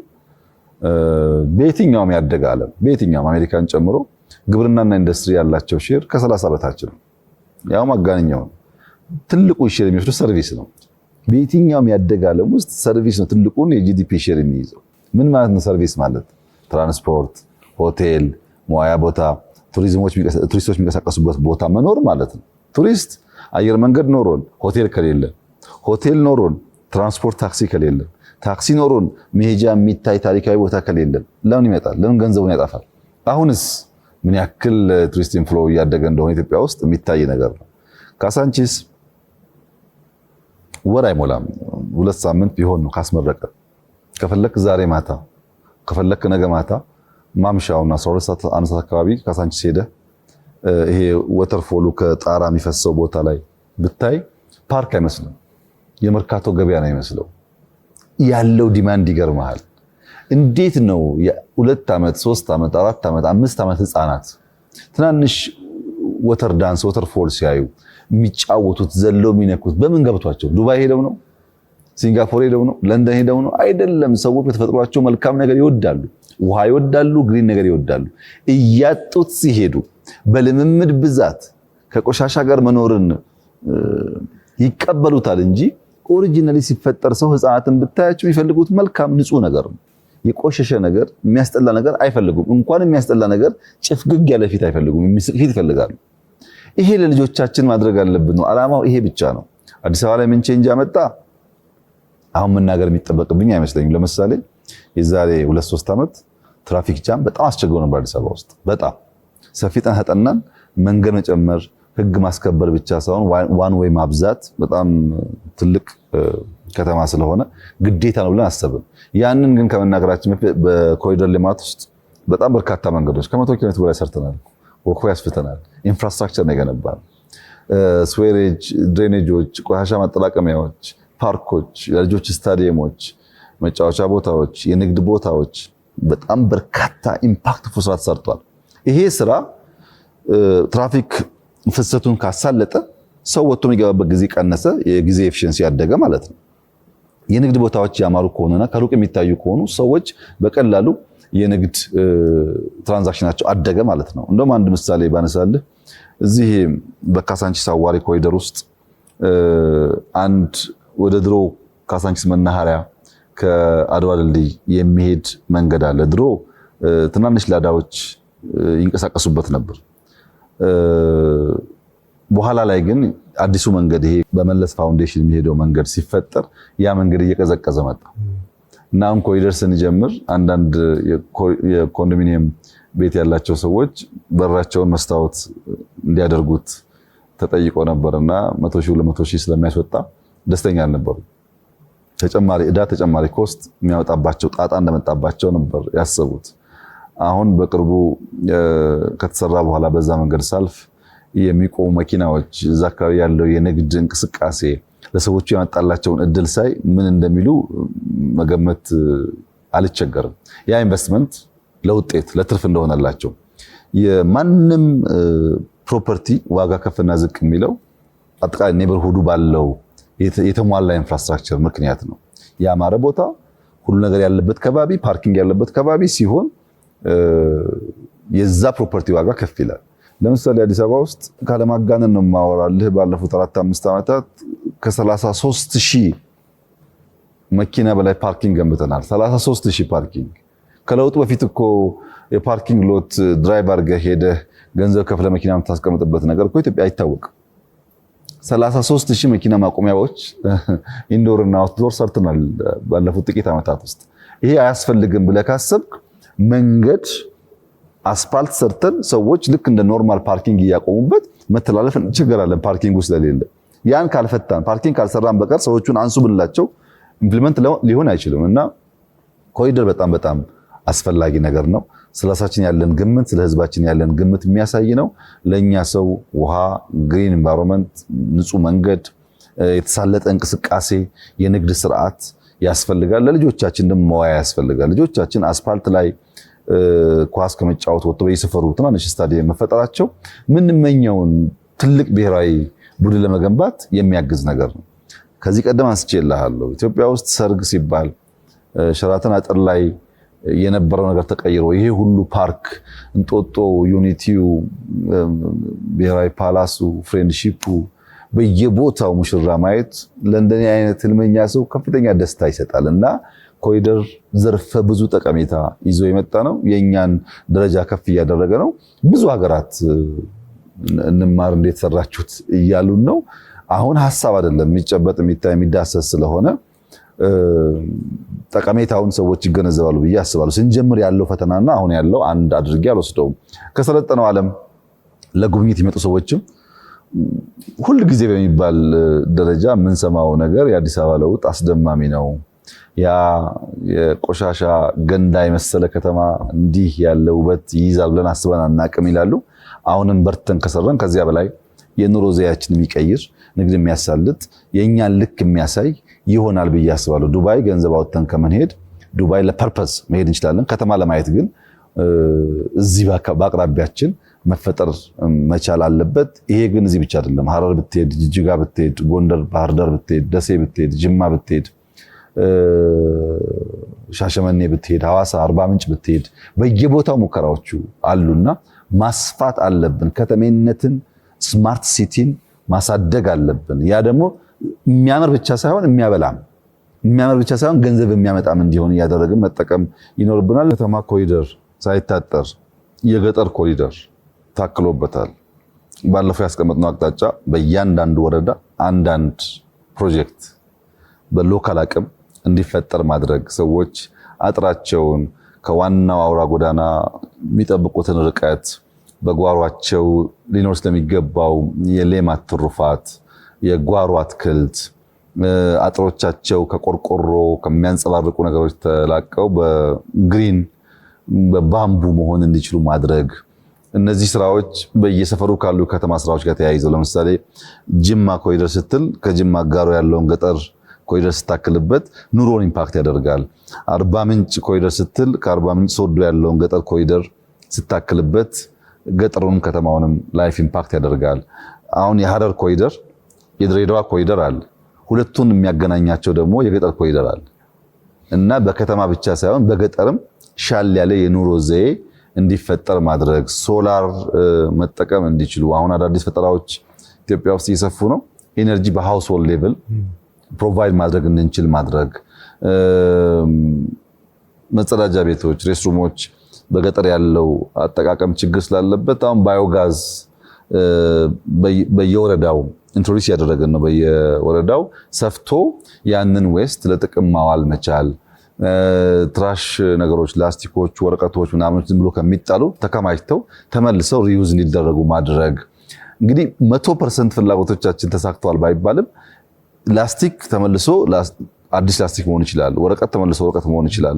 በየትኛውም ያደገ ዓለም በየትኛውም አሜሪካን ጨምሮ ግብርናና ኢንዱስትሪ ያላቸው ሼር ከ30 በታች ነው። ያው ማጋነኛው ትልቁ ሼር የሚወስደው ሰርቪስ ነው። በየትኛውም ያደገ ዓለም ውስጥ ሰርቪስ ነው ትልቁን የጂዲፒ ሼር የሚይዘው። ምን ማለት ነው ሰርቪስ ማለት? ትራንስፖርት፣ ሆቴል፣ መዋያ ቦታ፣ ቱሪስቶች የሚንቀሳቀሱበት ቦታ መኖር ማለት ነው። ቱሪስት አየር መንገድ ኖሮን ሆቴል ከሌለ፣ ሆቴል ኖሮን ትራንስፖርት ታክሲ ከሌለ፣ ታክሲ ኖሮን መሄጃ የሚታይ ታሪካዊ ቦታ ከሌለ ለምን ይመጣል? ለምን ገንዘቡን ያጠፋል? አሁንስ ምን ያክል ቱሪስት ኢንፍሎ እያደገ እንደሆነ ኢትዮጵያ ውስጥ የሚታይ ነገር ነው። ካሳንቺስ ወር አይሞላም 2 ሳምንት ቢሆን ነው ካስመረቀ። ከፈለክ ዛሬ ማታ ከፈለክ ነገ ማታ ማምሻውና 12 ሰዓት አንድ ሰዓት አካባቢ ካሳንቺስ ሄደ ይሄ ወተርፎሉ ከጣራ የሚፈሰው ቦታ ላይ ብታይ ፓርክ አይመስልም፣ የመርካቶ ገበያ ነው የሚመስለው። ያለው ዲማንድ ይገርማል። እንዴት ነው የ2 ዓመት 3 ዓመት 4 ዓመት 5 ዓመት ህፃናት ትናንሽ ወተር ዳንስ ወተር ፎል ሲያዩ የሚጫወቱት ዘለው የሚነኩት በምን ገብቷቸው? ዱባይ ሄደው ነው? ሲንጋፖር ሄደው ነው? ለንደን ሄደው ነው? አይደለም። ሰዎች በተፈጥሯቸው መልካም ነገር ይወዳሉ፣ ውሃ ይወዳሉ፣ ግሪን ነገር ይወዳሉ። እያጡት ሲሄዱ በልምምድ ብዛት ከቆሻሻ ጋር መኖርን ይቀበሉታል እንጂ ኦሪጂናሊ ሲፈጠር ሰው ህፃናትን ብታያቸው የሚፈልጉት መልካም ንጹህ ነገር ነው። የቆሸሸ ነገር የሚያስጠላ ነገር አይፈልጉም። እንኳን የሚያስጠላ ነገር ጭፍግግ ያለ ፊት አይፈልጉም፣ የሚስቅ ፊት ይፈልጋሉ። ይሄ ለልጆቻችን ማድረግ አለብን ነው ዓላማው። ይሄ ብቻ ነው። አዲስ አበባ ላይ ምን ቼንጅ አመጣ አሁን መናገር የሚጠበቅብኝ አይመስለኝም። ለምሳሌ የዛሬ 2-3 ዓመት ትራፊክ ጃም በጣም አስቸግሮ ነበር አዲስ አበባ ውስጥ። በጣም ሰፊ ጥናት ተጠናን። መንገድ መጨመር ህግ ማስከበር ብቻ ሳይሆን ዋን ዌይ ማብዛት በጣም ትልቅ ከተማ ስለሆነ ግዴታ ነው ብለን አሰብን። ያንን ግን ከመናገራችን በኮሪደር ልማት ውስጥ በጣም በርካታ መንገዶች ከ100 ኪሎ ሜትር በላይ ሰርተናል። ወኮ ያስፍተናል። ኢንፍራስትራክቸር ነው የገነባን። ስዌሬጅ፣ ድሬኔጆች፣ ቆሻሻ ማጠራቀሚያዎች፣ ፓርኮች፣ የልጆች ስታዲየሞች፣ መጫወቻ ቦታዎች፣ የንግድ ቦታዎች በጣም በርካታ ኢምፓክትፉል ስራ ተሰርቷል። ይሄ ስራ ትራፊክ ፍሰቱን ካሳለጠ ሰው ወጥቶ የሚገባበት ጊዜ ቀነሰ፣ የጊዜ ኤፊሽንሲ ያደገ ማለት ነው። የንግድ ቦታዎች ያማሩ ከሆነና ከሩቅ የሚታዩ ከሆኑ ሰዎች በቀላሉ የንግድ ትራንዛክሽናቸው አደገ ማለት ነው። እንደውም አንድ ምሳሌ ባነሳልህ እዚህ በካሳንቺስ አዋሪ ኮሪደር ውስጥ አንድ ወደ ድሮ ካሳንቺስ መናኸሪያ ከአድዋ ድልድይ የሚሄድ መንገድ አለ። ድሮ ትናንሽ ላዳዎች ይንቀሳቀሱበት ነበር። በኋላ ላይ ግን አዲሱ መንገድ ይሄ በመለስ ፋውንዴሽን የሚሄደው መንገድ ሲፈጠር ያ መንገድ እየቀዘቀዘ መጣ እና አሁን ኮሪደር ስንጀምር አንዳንድ የኮንዶሚኒየም ቤት ያላቸው ሰዎች በራቸውን መስታወት እንዲያደርጉት ተጠይቆ ነበርና 100,000 200,000 ስለሚያስወጣ ደስተኛ አልነበሩ። ተጨማሪ ዕዳ ተጨማሪ ኮስት የሚያወጣባቸው ጣጣ እንደመጣባቸው ነበር ያሰቡት። አሁን በቅርቡ ከተሰራ በኋላ በዛ መንገድ ሳልፍ የሚቆሙ መኪናዎች እዛ አካባቢ ያለው የንግድ እንቅስቃሴ ለሰዎቹ ያመጣላቸውን እድል ሳይ ምን እንደሚሉ መገመት አልቸገርም። ያ ኢንቨስትመንት ለውጤት ለትርፍ እንደሆነላቸው የማንም ፕሮፐርቲ ዋጋ ከፍና ዝቅ የሚለው አጠቃላይ ኔበርሁዱ ባለው የተሟላ ኢንፍራስትራክቸር ምክንያት ነው። ያማረ ቦታ፣ ሁሉ ነገር ያለበት ከባቢ፣ ፓርኪንግ ያለበት ከባቢ ሲሆን የዛ ፕሮፐርቲ ዋጋ ከፍ ይላል። ለምሳሌ አዲስ አበባ ውስጥ ካለማጋነን ነው የማወራልህ ባለፉት 4-5 ዓመታት ከ33,000 መኪና በላይ ፓርኪንግ ገንብተናል። 33,000 ፓርኪንግ። ከለውጡ በፊት እኮ የፓርኪንግ ሎት ድራይቭ አድርገህ ሄደህ ገንዘብ ከፍለ መኪና የምታስቀምጥበት ነገር እኮ ኢትዮጵያ አይታወቅም። 33,000 መኪና ማቆሚያዎች ኢንዶር እና አውትዶር ሰርተናል ባለፉት ጥቂት ዓመታት ውስጥ። ይሄ አያስፈልግም ብለህ ካሰብክ መንገድ አስፋልት ሰርተን ሰዎች ልክ እንደ ኖርማል ፓርኪንግ እያቆሙበት መተላለፍ እንቸገራለን፣ ፓርኪንግ ውስጥ ስለሌለ። ያን ካልፈታን ፓርኪንግ ካልሰራን በቀር ሰዎቹን አንሱ ብንላቸው ኢምፕሊመንት ሊሆን አይችልም። እና ኮሪደር በጣም አስፈላጊ ነገር ነው። ስለራሳችን ያለን ግምት፣ ስለ ህዝባችን ያለን ግምት የሚያሳይ ነው። ለኛ ሰው ውሃ፣ ግሪን ኤንቫይሮንመንት፣ ንጹህ መንገድ፣ የተሳለጠ እንቅስቃሴ፣ የንግድ ስርዓት ያስፈልጋል። ለልጆቻችን ደግሞ መዋያ ያስፈልጋል። ልጆቻችን አስፋልት ላይ ኳስ ከመጫወት ወጥተው በየሰፈሩ ትናንሽ ስታዲየም መፈጠራቸው ምንመኘውን ትልቅ ብሔራዊ ቡድን ለመገንባት የሚያግዝ ነገር ነው። ከዚህ ቀደም አንስቼልሃለሁ። ኢትዮጵያ ውስጥ ሰርግ ሲባል ሸራተን አጥር ላይ የነበረው ነገር ተቀይሮ ይሄ ሁሉ ፓርክ፣ እንጦጦ፣ ዩኒቲው፣ ብሔራዊ ፓላሱ፣ ፍሬንድሺፑ በየቦታው ሙሽራ ማየት ለእንደኔ አይነት ህልመኛ ሰው ከፍተኛ ደስታ ይሰጣል። እና ኮሪደር ዘርፈ ብዙ ጠቀሜታ ይዞ የመጣ ነው። የእኛን ደረጃ ከፍ እያደረገ ነው። ብዙ ሀገራት እንማር እንዴት ሰራችሁት እያሉን ነው። አሁን ሀሳብ አይደለም የሚጨበጥ የሚታይ የሚዳሰስ ስለሆነ ጠቀሜታውን ሰዎች ይገነዘባሉ ብዬ አስባለሁ። ስንጀምር ያለው ፈተናና አሁን ያለው አንድ አድርጌ አልወስደውም። ከሰለጠነው ዓለም ለጉብኝት የሚመጡ ሰዎችም ሁል ጊዜ በሚባል ደረጃ የምንሰማው ነገር የአዲስ አበባ ለውጥ አስደማሚ ነው፣ ያ የቆሻሻ ገንዳ የመሰለ ከተማ እንዲህ ያለ ውበት ይይዛል ብለን አስበን አናቅም ይላሉ። አሁንም በርተን ከሰራን ከዚያ በላይ የኑሮ ዘያችን የሚቀይር ንግድ የሚያሳልጥ የእኛን ልክ የሚያሳይ ይሆናል ብዬ አስባለሁ። ዱባይ ገንዘብ አውጥተን ከመንሄድ ዱባይ ለፐርፐስ መሄድ እንችላለን። ከተማ ለማየት ግን እዚህ በአቅራቢያችን መፈጠር መቻል አለበት። ይሄ ግን እዚህ ብቻ አይደለም። ሐረር ብትሄድ፣ ጅጅጋ ብትሄድ፣ ጎንደር፣ ባህር ዳር ብትሄድ፣ ደሴ ብትሄድ፣ ጅማ ብትሄድ፣ ሻሸመኔ ብትሄድ፣ ሐዋሳ፣ አርባ ምንጭ ብትሄድ በየቦታው ሙከራዎቹ አሉና ማስፋት አለብን። ከተሜነትን ስማርት ሲቲን ማሳደግ አለብን። ያ ደግሞ የሚያምር ብቻ ሳይሆን የሚያምር ብቻ ሳይሆን ገንዘብ የሚያመጣም እንዲሆን እያደረግን መጠቀም ይኖርብናል። ከተማ ኮሪደር ሳይታጠር የገጠር ኮሪደር ታክሎበታል። ባለፈው ያስቀመጥነው አቅጣጫ በእያንዳንዱ ወረዳ አንዳንድ ፕሮጀክት በሎካል አቅም እንዲፈጠር ማድረግ፣ ሰዎች አጥራቸውን ከዋናው አውራ ጎዳና የሚጠብቁትን ርቀት በጓሯቸው ሊኖር ስለሚገባው የሌማት ትሩፋት፣ የጓሮ አትክልት፣ አጥሮቻቸው ከቆርቆሮ ከሚያንጸባርቁ ነገሮች ተላቀው በግሪን በባምቡ መሆን እንዲችሉ ማድረግ። እነዚህ ስራዎች በየሰፈሩ ካሉ ከተማ ስራዎች ጋር ተያይዘው ለምሳሌ ጅማ ኮሪደር ስትል ከጅማ ጋር ያለውን ገጠር ኮሪደር ስታክልበት ኑሮን ኢምፓክት ያደርጋል። አርባ ምንጭ ኮሪደር ስትል ከአርባ ምንጭ ሶዶ ያለውን ገጠር ኮሪደር ስታክልበት ገጠሩን ከተማውንም ላይፍ ኢምፓክት ያደርጋል። አሁን የሐረር ኮሪደር የድሬዳዋ ኮሪደር አለ። ሁለቱን የሚያገናኛቸው ደግሞ የገጠር ኮሪደር አለ እና በከተማ ብቻ ሳይሆን በገጠርም ሻል ያለ የኑሮ ዘዬ እንዲፈጠር ማድረግ፣ ሶላር መጠቀም እንዲችሉ አሁን አዳዲስ ፈጠራዎች ኢትዮጵያ ውስጥ እየሰፉ ነው። ኤነርጂ በሃውስሆልድ ሌቭል ፕሮቫይድ ማድረግ እንድንችል ማድረግ፣ መጸዳጃ ቤቶች፣ ሬስትሩሞች በገጠር ያለው አጠቃቀም ችግር ስላለበት አሁን ባዮጋዝ በየወረዳው ኢንትሮዲዩስ ያደረገን ነው። በየወረዳው ሰፍቶ ያንን ዌስት ለጥቅም ማዋል መቻል፣ ትራሽ ነገሮች፣ ላስቲኮች፣ ወረቀቶች ምናምን ዝም ብሎ ከሚጣሉ ተከማችተው ተመልሰው ሪዩዝ እንዲደረጉ ማድረግ። እንግዲህ 100% ፍላጎቶቻችን ተሳክተዋል ባይባልም ላስቲክ ተመልሶ አዲስ ላስቲክ መሆን ይችላል። ወረቀት ተመልሶ ወረቀት መሆን ይችላል።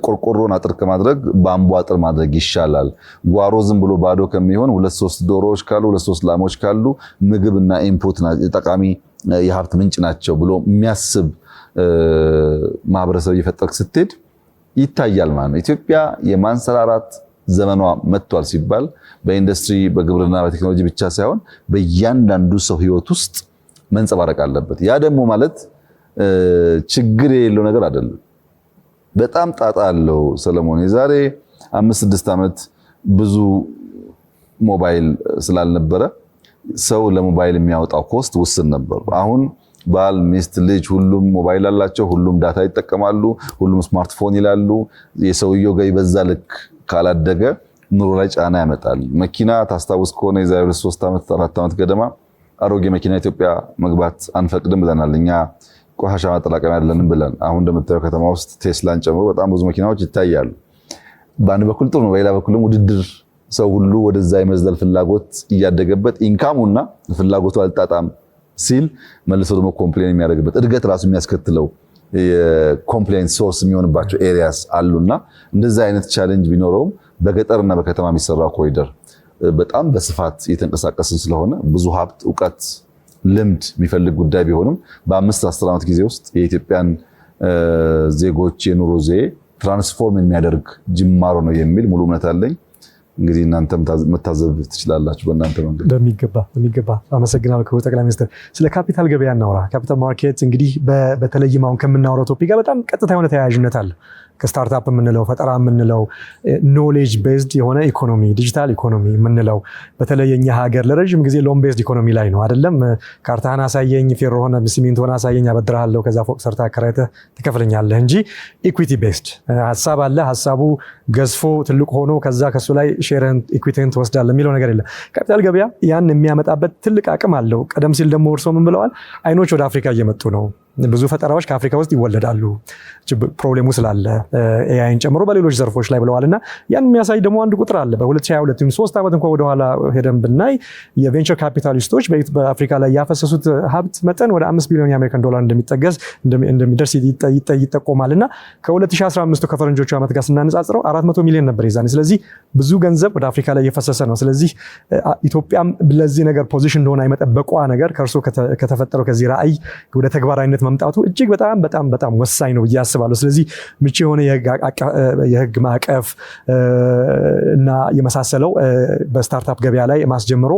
ቆርቆሮን አጥር ከማድረግ ባምቡ አጥር ማድረግ ይሻላል። ጓሮ ዝም ብሎ ባዶ ከሚሆን 2-3 ዶሮዎች ካሉ 2-3 ላሞች ካሉ ምግብና ኢንፑት ጠቃሚ የሀብት ምንጭ ናቸው ብሎ የሚያስብ ማህበረሰብ እየፈጠርክ ስትሄድ ይታያል ማለት ነው። ኢትዮጵያ የማንሰራራት ዘመኗ መጥቷል ሲባል በኢንዱስትሪ በግብርና በቴክኖሎጂ ብቻ ሳይሆን በእያንዳንዱ ሰው ህይወት ውስጥ መንጸባረቅ አለበት። ያ ደግሞ ማለት ችግር የሌለው ነገር አይደለም። በጣም ጣጣ አለው። ሰለሞን የዛሬ 5-6 ዓመት ብዙ ሞባይል ስላልነበረ ሰው ለሞባይል የሚያወጣው ኮስት ውስን ነበር። አሁን ባል፣ ሚስት፣ ልጅ ሁሉም ሞባይል አላቸው። ሁሉም ዳታ ይጠቀማሉ። ሁሉም ስማርትፎን ይላሉ። የሰውየው ገቢ በዛ ልክ ካላደገ ኑሮ ላይ ጫና ያመጣል። መኪና ታስታውስ ከሆነ የዛሬ 3 ዓመት 4 ዓመት ገደማ አሮጌ መኪና ኢትዮጵያ መግባት አንፈቅድም ብለናል። እኛ ቆሻሻ ማጠራቀሚያ አይደለንም ብለን። አሁን እንደምታየው ከተማ ውስጥ ቴስላን ጨምሮ በጣም ብዙ መኪናዎች ይታያሉ። በአንድ በኩል ጥሩ ነው፣ በሌላ በኩልም ውድድር ሰው ሁሉ ወደዛ የመዝለል ፍላጎት እያደገበት ኢንካሙና ፍላጎቱ አልጣጣም ሲል መልሶ ደግሞ ኮምፕሌን የሚያደርግበት እድገት ራሱ የሚያስከትለው የኮምፕሌን ሶርስ የሚሆንባቸው ኤሪያስ አሉና እንደዛ አይነት ቻሌንጅ ቢኖረውም በገጠርና በከተማ የሚሰራው ኮሪደር በጣም በስፋት እየተንቀሳቀስን ስለሆነ ብዙ ሀብት፣ እውቀት፣ ልምድ የሚፈልግ ጉዳይ ቢሆንም በ5-10 ዓመት ጊዜ ውስጥ የኢትዮጵያን ዜጎች የኑሮ ዘዬ ትራንስፎርም የሚያደርግ ጅማሮ ነው የሚል ሙሉ እምነት አለኝ። እንግዲህ እናንተም መታዘብ ትችላላችሁ በእናንተ መንገድ። በሚገባ አመሰግናለሁ ክቡር ጠቅላይ ሚኒስትር። ስለ ካፒታል ገበያ እናውራ። ካፒታል ማርኬት እንግዲህ በተለይም አሁን ከምናወራው ቶፒክ ጋር በጣም ቀጥታ የሆነ ተያያዥነት አለ። ከስታርታፕ የምንለው ፈጠራ የምንለው ኖሌጅ ቤዝድ የሆነ ኢኮኖሚ ዲጂታል ኢኮኖሚ የምንለው በተለይ የኛ ሀገር ለረጅም ጊዜ ሎን ቤዝድ ኢኮኖሚ ላይ ነው አይደለም። ካርታህን አሳየኝ፣ ፌሮ ሆነ ሲሚንቶን አሳየኝ፣ አበድርሃለሁ፣ ከዛ ፎቅ ሰርታ አከራይተህ ትከፍለኛለህ እንጂ ኢኩዊቲ ቤዝድ ሀሳብ አለ። ሀሳቡ ገዝፎ ትልቅ ሆኖ ከዛ ከሱ ላይ ሼርህን ኢኩዊቲህን ትወስዳለህ የሚለው ነገር የለም። ካፒታል ገበያ ያን የሚያመጣበት ትልቅ አቅም አለው። ቀደም ሲል ደግሞ እርሶ ምን ብለዋል? አይኖች ወደ አፍሪካ እየመጡ ነው። ብዙ ፈጠራዎች ከአፍሪካ ውስጥ ይወለዳሉ ፕሮብሌሙ ስላለ ኤአይን ጨምሮ በሌሎች ዘርፎች ላይ ብለዋል። እና ያን የሚያሳይ ደግሞ አንድ ቁጥር አለ። በ2022 3 ዓመት እንኳን ወደኋላ ሄደን ብናይ የቬንቸር ካፒታሊስቶች በአፍሪካ ላይ ያፈሰሱት ሀብት መጠን ወደ 5 ቢሊዮን የአሜሪካን ዶላር እንደሚደርስ ይጠቆማል። እና ከ2015 ከፈረንጆቹ ዓመት ጋር ስናነጻጽረው 400 ሚሊዮን ነበር የዛኔ። ስለዚህ ብዙ ገንዘብ ወደ አፍሪካ ላይ እየፈሰሰ ነው። ስለዚህ ኢትዮጵያም ለዚህ ነገር ፖዚሽን እንደሆነ አይመጠበቋ ነገር ከእርሶ ከተፈጠረው ከዚህ ራዕይ ወደ ተግባራዊነት መምጣቱ እጅግ በጣም ወሳኝ ነው ብዬ አስባለሁ። ስለዚህ ምቹ የሆነ የህግ ማዕቀፍ እና የመሳሰለው በስታርታፕ ገበያ ላይ ማስጀምሮ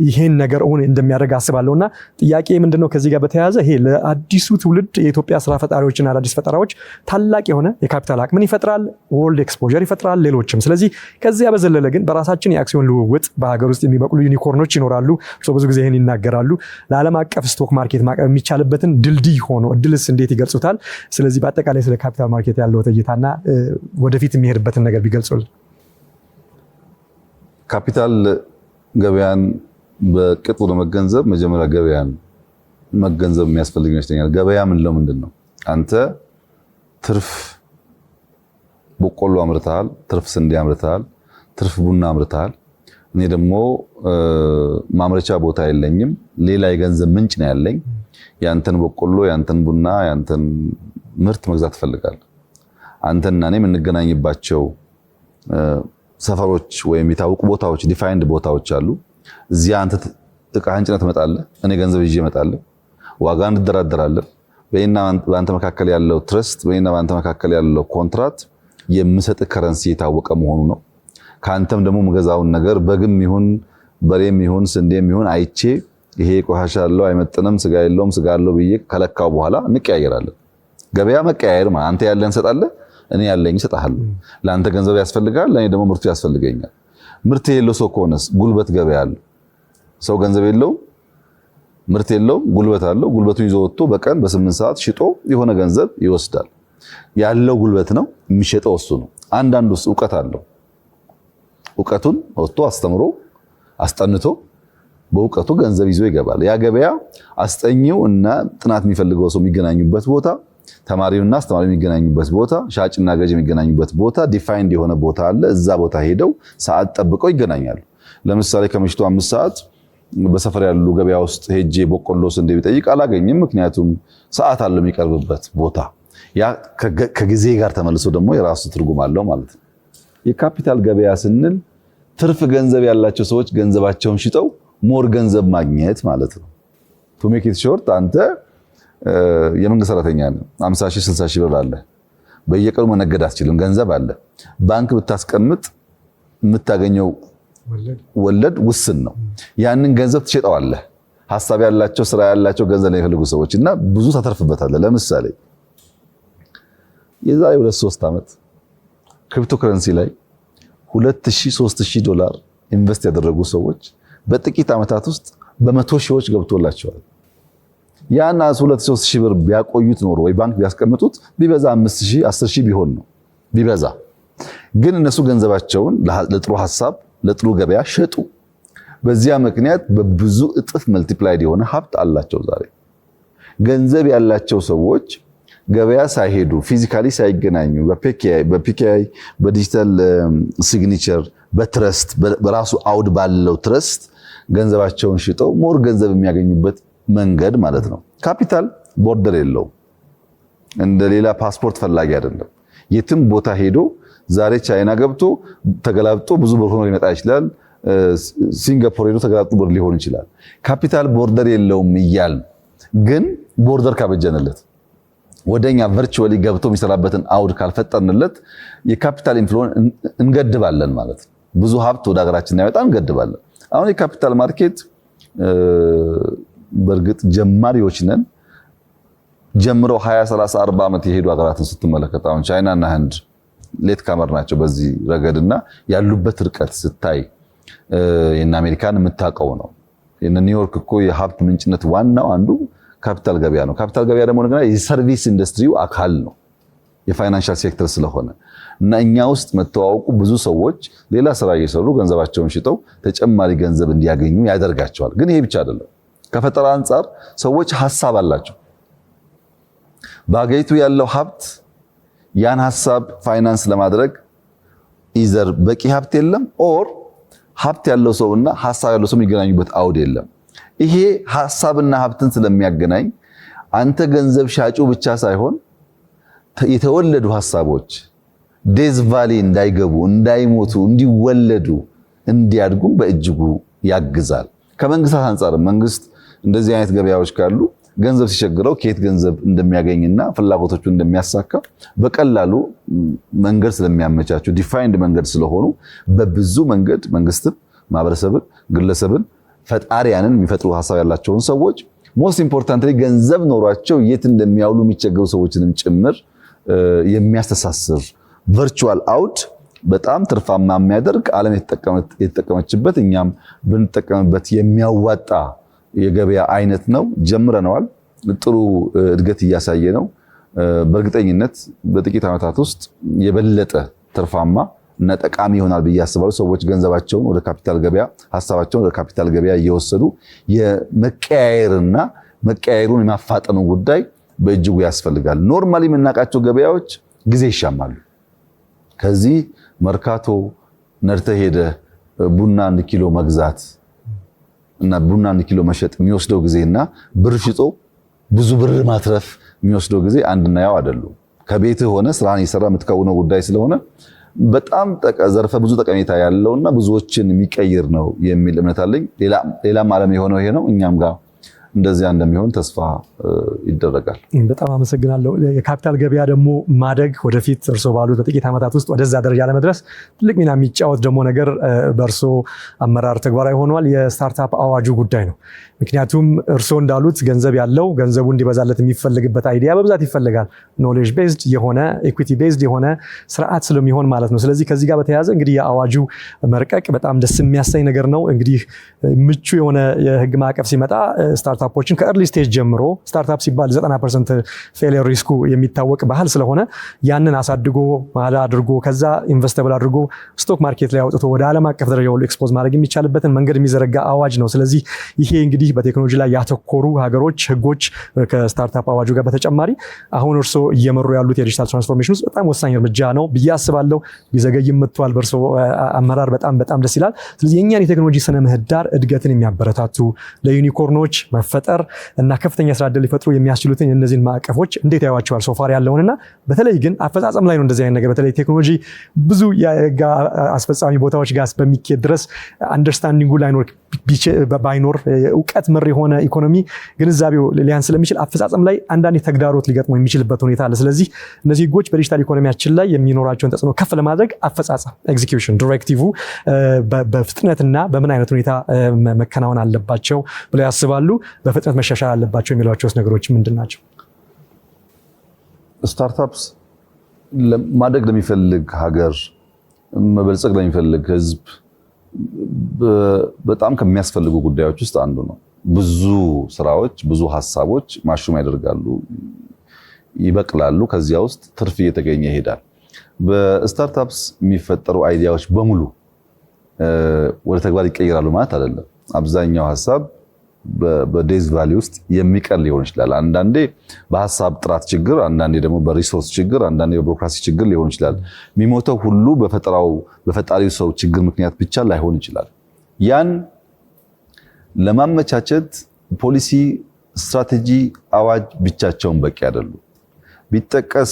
ይሄን ነገር እንደሚያደርግ አስባለሁ። እና ጥያቄ ምንድነው ከዚህ ጋር በተያያዘ ይሄ ለአዲሱ ትውልድ የኢትዮጵያ ስራ ፈጣሪዎችና አዳዲስ ፈጠራዎች ታላቅ የሆነ የካፒታል አቅምን ይፈጥራል፣ ወርልድ ኤክስፖዠር ይፈጥራል፣ ሌሎችም። ስለዚህ ከዚያ በዘለለ ግን በራሳችን የአክሲዮን ልውውጥ በሀገር ውስጥ የሚበቅሉ ዩኒኮርኖች ይኖራሉ። ብዙ ጊዜ ይሄን ይናገራሉ። ለዓለም አቀፍ ስቶክ ማርኬት ማቅረብ የሚቻልበትን ድልድይ ሆኖ እድልስ እንዴት ይገልጹታል? ስለዚህ በአጠቃላይ ስለ ካፒታል ማርኬት ያለው እይታና ወደፊት የሚሄድበትን ነገር ቢገልጹልን። ካፒታል ገበያን በቅጡ ለመገንዘብ መጀመሪያ ገበያን መገንዘብ የሚያስፈልግ ይመስለኛል። ገበያ ምንለው ምንድን ነው? አንተ ትርፍ በቆሎ አምርተሃል፣ ትርፍ ስንዴ አምርተሃል፣ ትርፍ ቡና አምርተሃል። እኔ ደግሞ ማምረቻ ቦታ የለኝም፣ ሌላ የገንዘብ ምንጭ ነው ያለኝ። ያንተን በቆሎ፣ ያንተን ቡና፣ ያንተን ምርት መግዛት እፈልጋለሁ። አንተና እኔ የምንገናኝባቸው ሰፈሮች ወይም የታወቁ ቦታዎች ዲፋይንድ ቦታዎች አሉ። እዚያ አንተ እቃህን ጭነህ ትመጣለህ፣ እኔ ገንዘብ ይዤ እመጣለሁ። ዋጋ እንደራደራለን። በእኔና በአንተ መካከል ያለው ትረስት፣ በእኔና በአንተ መካከል ያለው ኮንትራት የምሰጥ ከረንሲ የታወቀ መሆኑ ነው። ከአንተም ደግሞ የምገዛውን ነገር በግም ይሁን በሬም ይሁን ስንዴም ይሁን አይቼ ይሄ ቆሻሻ አለው አይመጥንም፣ ስጋ የለውም፣ ስጋ አለው ብዬ ከለካው በኋላ እንቀያየራለን። ገበያ መቀያየር ማለት አንተ ያለን ሰጣለህ፣ እኔ ያለኝ ሰጣለሁ። ለአንተ ገንዘብ ያስፈልጋል፣ ለእኔ ደግሞ ምርቱ ያስፈልገኛል። ምርት የሌለው ሰው ከሆነስ ጉልበት ገበያ አለ። ሰው ገንዘብ የለውም፣ ምርት የለውም፣ ጉልበት አለው። ጉልበቱን ይዞ ወጥቶ በቀን በ8 ሰዓት ሽጦ የሆነ ገንዘብ ይወስዳል። ያለው ጉልበት ነው፣ የሚሸጠው እሱ ነው። አንዳንዱስ እውቀት አለው። እውቀቱን ወጥቶ አስተምሮ አስጠንቶ በእውቀቱ ገንዘብ ይዞ ይገባል። ያ ገበያ አስጠኚው እና ጥናት የሚፈልገው ሰው የሚገናኙበት ቦታ፣ ተማሪውና አስተማሪው የሚገናኙበት ቦታ፣ ሻጭና ገዥ የሚገናኙበት ቦታ፣ ዲፋይንድ የሆነ ቦታ አለ። እዛ ቦታ ሄደው ሰዓት ጠብቀው ይገናኛሉ። ለምሳሌ ከምሽቱ 5 ሰዓት በሰፈር ያሉ ገበያ ውስጥ ሄጄ በቆሎ ስንዴ ቢጠይቅ አላገኝም። ምክንያቱም ሰዓት አለው የሚቀርብበት ቦታ። ያ ከጊዜ ጋር ተመልሶ ደግሞ የራሱ ትርጉም አለው ማለት ነው። የካፒታል ገበያ ስንል ትርፍ ገንዘብ ያላቸው ሰዎች ገንዘባቸውን ሽጠው ሞር ገንዘብ ማግኘት ማለት ነው። ቱ ሜክ ኢት ሾርት፣ አንተ የመንግስት ሰራተኛ ነህ፣ 50 ሺህ 60 ሺህ ብር አለ። በየቀኑ መነገድ አትችልም፣ ገንዘብ አለ። ባንክ ብታስቀምጥ የምታገኘው ወለድ ውስን ነው። ያንን ገንዘብ ትሸጠዋለህ። ሐሳብ ያላቸው ስራ ያላቸው ገንዘብ ላይ የሚፈልጉ ሰዎች እና ብዙ ታተርፍበታለህ። ለምሳሌ የዛሬ 2-3 ዓመት ክሪፕቶ ከረንሲ ላይ 2000 3000 ዶላር ኢንቨስት ያደረጉ ሰዎች በጥቂት ዓመታት ውስጥ በመቶ ሺዎች ገብቶላቸዋል። ያን 2-3 ብር ቢያቆዩት ኖሮ ወይ ባንክ ቢያስቀምጡት ቢበዛ 5000 10000 ቢሆን ነው ቢበዛ። ግን እነሱ ገንዘባቸውን ለጥሩ ሐሳብ ለጥሩ ገበያ ሸጡ። በዚያ ምክንያት በብዙ እጥፍ መልቲፕላይድ የሆነ ሀብት አላቸው። ዛሬ ገንዘብ ያላቸው ሰዎች ገበያ ሳይሄዱ ፊዚካሊ ሳይገናኙ በፒኬአይ በዲጂታል ሲግኒቸር በትረስት በራሱ አውድ ባለው ትረስት ገንዘባቸውን ሽጠው ሞር ገንዘብ የሚያገኙበት መንገድ ማለት ነው። ካፒታል ቦርደር የለውም። እንደ ሌላ ፓስፖርት ፈላጊ አይደለም። የትም ቦታ ሄዶ ዛሬ ቻይና ገብቶ ተገላብጦ ብዙ ብር ሆኖ ሊመጣ ይችላል። ሲንጋፖር ሄዶ ተገላብጦ ብር ሊሆን ይችላል። ካፒታል ቦርደር የለውም እያል ግን ቦርደር ካበጀንለት ወደኛ ቨርቹዋሊ ገብቶ የሚሰራበትን አውድ ካልፈጠርንለት የካፒታል ኢንፍሎን እንገድባለን ማለት ነው። ብዙ ሀብት ወደ ሀገራችን ያመጣ እንገድባለን። አሁን የካፒታል ማርኬት በእርግጥ ጀማሪዎች ነን። ጀምረው 20 30 40 ዓመት የሄዱ ሀገራትን ስትመለከት አሁን ቻይና እና ህንድ ሌት ካመር ናቸው በዚህ ረገድና ያሉበት ርቀት ስታይ የና አሜሪካን የምታውቀው ነው። የነ ኒውዮርክ እኮ የሀብት ምንጭነት ዋናው አንዱ ካፒታል ገበያ ነው። ካፒታል ገበያ ደግሞ እንደገና የሰርቪስ ኢንዱስትሪው አካል ነው የፋይናንሻል ሴክተር ስለሆነ እና እኛ ውስጥ መተዋወቁ ብዙ ሰዎች ሌላ ስራ እየሰሩ ገንዘባቸውን ሽጠው ተጨማሪ ገንዘብ እንዲያገኙ ያደርጋቸዋል። ግን ይሄ ብቻ አይደለም። ከፈጠራ አንጻር ሰዎች ሐሳብ አላቸው። በአገሪቱ ያለው ሀብት ያን ሐሳብ ፋይናንስ ለማድረግ ኢዘር በቂ ሀብት የለም ኦር ሀብት ያለው ሰውና ሐሳብ ያለው ሰው የሚገናኙበት አውድ የለም። ይሄ ሐሳብና ሀብትን ስለሚያገናኝ አንተ ገንዘብ ሻጩ ብቻ ሳይሆን የተወለዱ ሐሳቦች ዴዝ ቫሊ እንዳይገቡ፣ እንዳይሞቱ፣ እንዲወለዱ፣ እንዲያድጉ በእጅጉ ያግዛል። ከመንግስታት አንጻር መንግስት እንደዚህ አይነት ገበያዎች ካሉ ገንዘብ ሲቸግረው ከየት ገንዘብ እንደሚያገኝና ፍላጎቶቹ እንደሚያሳካ በቀላሉ መንገድ ስለሚያመቻቹ ዲፋይንድ መንገድ ስለሆኑ በብዙ መንገድ መንግስትን፣ ማህበረሰብን፣ ግለሰብን፣ ፈጣሪያንን የሚፈጥሩ ሐሳብ ያላቸውን ሰዎች ሞስት ኢምፖርታንትሊ ገንዘብ ኖሯቸው የት እንደሚያውሉ የሚቸገሩ ሰዎችንም ጭምር የሚያስተሳስር ቨርቹዋል አውድ በጣም ትርፋማ የሚያደርግ ዓለም የተጠቀመችበት እኛም ብንጠቀምበት የሚያዋጣ የገበያ አይነት ነው። ጀምረነዋል። ጥሩ እድገት እያሳየ ነው። በእርግጠኝነት በጥቂት ዓመታት ውስጥ የበለጠ ትርፋማ እና ጠቃሚ ይሆናል ብዬ አስባለሁ። ሰዎች ገንዘባቸውን ወደ ካፒታል ገበያ፣ ሐሳባቸውን ወደ ካፒታል ገበያ እየወሰዱ የመቀያየርና መቀያየሩን የማፋጠኑ ጉዳይ በእጅጉ ያስፈልጋል። ኖርማሊ የምናውቃቸው ገበያዎች ጊዜ ይሻማሉ። ከዚህ መርካቶ ነርተህ ሄደህ ቡና 1 ኪሎ መግዛት እና ቡና 1 ኪሎ መሸጥ የሚወስደው ጊዜና ብር ሽጦ ብዙ ብር ማትረፍ የሚወስደው ጊዜ አንድና ያው አይደሉም። ከቤትህ ሆነ ስራን እየሰራ የምትከውነው ጉዳይ ስለሆነ በጣም ዘርፈ ብዙ ጠቀሜታ ያለውና ብዙዎችን የሚቀይር ነው የሚል እምነት አለኝ። ሌላም ዓለም የሆነው ይሄ ነው። እኛም ጋር እንደዚያ እንደሚሆን ተስፋ ይደረጋል። በጣም አመሰግናለሁ። የካፒታል ገበያ ደግሞ ማደግ ወደፊት እርሶ ባሉት በጥቂት ዓመታት ውስጥ ወደዛ ደረጃ ለመድረስ ትልቅ ሚና የሚጫወት ደግሞ ነገር በእርሶ አመራር ተግባራዊ ሆኗል። የስታርታፕ አዋጁ ጉዳይ ነው። ምክንያቱም እርሶ እንዳሉት ገንዘብ ያለው ገንዘቡ እንዲበዛለት የሚፈልግበት አይዲያ በብዛት ይፈልጋል። ኖሌጅ ቤዝድ የሆነ ኢኩዊቲ ቤዝድ የሆነ ስርዓት ስለሚሆን ማለት ነው። ስለዚህ ከዚህ ጋር በተያያዘ እንግዲህ የአዋጁ መርቀቅ በጣም ደስ የሚያሰኝ ነገር ነው። እንግዲህ ምቹ የሆነ የህግ ማዕቀፍ ሲመጣ ስታርታፖችን ከኤርሊ ስቴጅ ጀምሮ ስታርታፕ ሲባል 90% ፌሊየር ሪስኩ የሚታወቅ ባህል ስለሆነ ያንን አሳድጎ ማዳ አድርጎ ከዛ ኢንቨስተብል አድርጎ ስቶክ ማርኬት ላይ አውጥቶ ወደ ዓለም አቀፍ ደረጃ ሁሉ ኤክስፖዝ ማድረግ የሚቻልበትን መንገድ የሚዘረጋ አዋጅ ነው። ስለዚህ ይሄ እንግዲህ በቴክኖሎጂ ላይ ያተኮሩ ሀገሮች ህጎች ከስታርታፕ አዋጁ ጋር በተጨማሪ አሁን እርሶ እየመሩ ያሉት የዲጂታል ትራንስፎርሜሽን ውስጥ በጣም ወሳኝ እርምጃ ነው ብዬ አስባለሁ። ቢዘገይም መጥቷል። በእርሶ አመራር በጣም ደስ ይላል። ስለዚህ የእኛን የቴክኖሎጂ ስነ ምህዳር እድገትን የሚያበረታቱ ለዩኒኮርኖች መፈጠር እና ከፍተኛ ስራ ዕድል ሊፈጥሩ የሚያስችሉትን እነዚህን ማዕቀፎች እንዴት ያዩዋቸዋል? ሶፋር ያለውንና በተለይ ግን አፈጻጸም ላይ ነው እንደዚህ አይነት ነገር በተለይ ቴክኖሎጂ ብዙ የህግ አስፈጻሚ ቦታዎች ጋር በሚኬድ ድረስ አንደርስታንዲንጉ ባይኖር እውቀት መር የሆነ ኢኮኖሚ ግንዛቤው ሊያንስ ስለሚችል አፈጻጸም ላይ አንዳንድ ተግዳሮት ሊገጥሙ የሚችልበት ሁኔታ አለ። ስለዚህ እነዚህ ህጎች በዲጂታል ኢኮኖሚያችን ላይ የሚኖራቸውን ተጽዕኖ ከፍ ለማድረግ አፈጻጸም ኤግዚኪዩሽን ዲሬክቲቭ በፍጥነትና በምን አይነት ሁኔታ መከናወን አለባቸው ብለው ያስባሉ? በፍጥነት መሻሻል አለባቸው የሚሏቸው ነገሮች ምንድን ናቸው? ስታርታፕስ ማደግ ለሚፈልግ ሀገር፣ መበልጸግ ለሚፈልግ ህዝብ በጣም ከሚያስፈልጉ ጉዳዮች ውስጥ አንዱ ነው። ብዙ ስራዎች፣ ብዙ ሀሳቦች ማሹም ያደርጋሉ፣ ይበቅላሉ። ከዚያ ውስጥ ትርፍ እየተገኘ ይሄዳል። በስታርታፕስ የሚፈጠሩ አይዲያዎች በሙሉ ወደ ተግባር ይቀየራሉ ማለት አይደለም። አብዛኛው ሀሳብ በዴዝ ቫሊ ውስጥ የሚቀር ሊሆን ይችላል። አንዳንዴ በሀሳብ ጥራት ችግር፣ አንዳንዴ ደግሞ በሪሶርስ ችግር፣ አንዳንዴ በቢሮክራሲ ችግር ሊሆን ይችላል። የሚሞተው ሁሉ በፈጣሪው ሰው ችግር ምክንያት ብቻ ላይሆን ይችላል። ያን ለማመቻቸት ፖሊሲ፣ ስትራቴጂ፣ አዋጅ ብቻቸውን በቂ አይደሉም። ቢጠቀስ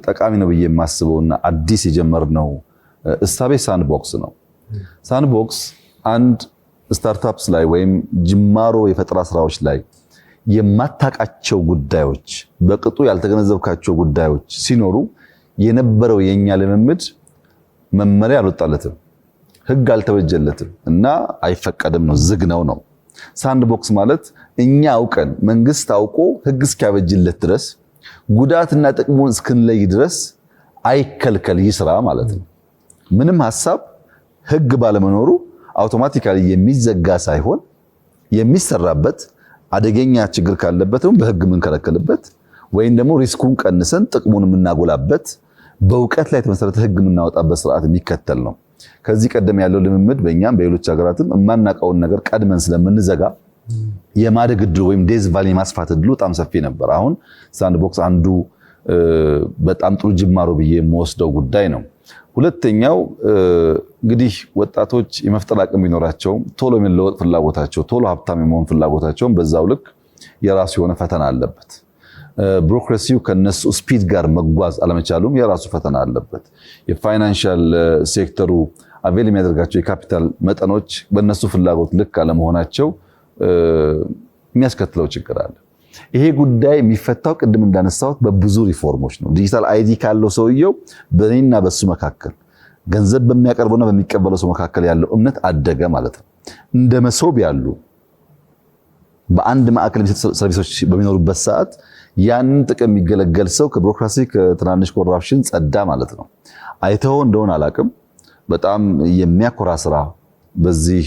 ጠቃሚ ነው ብዬ የማስበውና አዲስ የጀመርነው እሳቤ ሳንድቦክስ ነው። ሳንድቦክስ አንድ ስታርታፕስ ላይ ወይም ጅማሮ የፈጠራ ስራዎች ላይ የማታውቃቸው ጉዳዮች፣ በቅጡ ያልተገነዘብካቸው ጉዳዮች ሲኖሩ የነበረው የኛ ልምምድ መመሪያ አልወጣለትም፣ ህግ አልተበጀለትም እና አይፈቀድም ነው፣ ዝግ ነው። ሳንድቦክስ ማለት እኛ አውቀን መንግስት አውቆ ህግ እስኪያበጅለት ድረስ ጉዳትና ጥቅሙን እስክንለይ ድረስ አይከልከል ይስራ ማለት ነው። ምንም ሐሳብ ህግ ባለመኖሩ አውቶማቲካሊ የሚዘጋ ሳይሆን የሚሰራበት፣ አደገኛ ችግር ካለበትም በህግ የምንከለከልበት ወይም ደግሞ ሪስኩን ቀንሰን ጥቅሙን የምናጎላበት በእውቀት ላይ የተመሰረተ ህግ የምናወጣበት ስርዓት የሚከተል ነው። ከዚህ ቀደም ያለው ልምምድ በእኛም በሌሎች ሀገራትም የማናውቀውን ነገር ቀድመን ስለምንዘጋ የማደግ ዕድሉ ወይም ዴዝ ቫሊ ማስፋት ዕድሉ በጣም ሰፊ ነበር። አሁን ሳንድቦክስ አንዱ በጣም ጥሩ ጅማሮ ብዬ የምወስደው ጉዳይ ነው። ሁለተኛው እንግዲህ ወጣቶች የመፍጠር አቅም ቢኖራቸውም ቶሎ የሚለወጥ ፍላጎታቸው፣ ቶሎ ሀብታም የመሆን ፍላጎታቸውም በዛው ልክ የራሱ የሆነ ፈተና አለበት። ቢሮክራሲው ከነሱ ስፒድ ጋር መጓዝ አለመቻሉም የራሱ ፈተና አለበት። የፋይናንሻል ሴክተሩ አቬል የሚያደርጋቸው የካፒታል መጠኖች በነሱ ፍላጎት ልክ አለመሆናቸው የሚያስከትለው ችግር አለ። ይሄ ጉዳይ የሚፈታው ቅድም እንዳነሳሁት በብዙ ሪፎርሞች ነው። ዲጂታል አይዲ ካለው ሰውየው በእኔና በሱ መካከል፣ ገንዘብ በሚያቀርበውና በሚቀበለው ሰው መካከል ያለው እምነት አደገ ማለት ነው። እንደ መሶብ ያሉ በአንድ ማዕከል የሚሰጡ ሰርቪሶች በሚኖሩበት ሰዓት ያንን ጥቅም የሚገለገል ሰው ከቢሮክራሲ ከትናንሽ ኮራፕሽን ጸዳ ማለት ነው። አይተው እንደሆነ አላቅም፣ በጣም የሚያኮራ ስራ በዚህ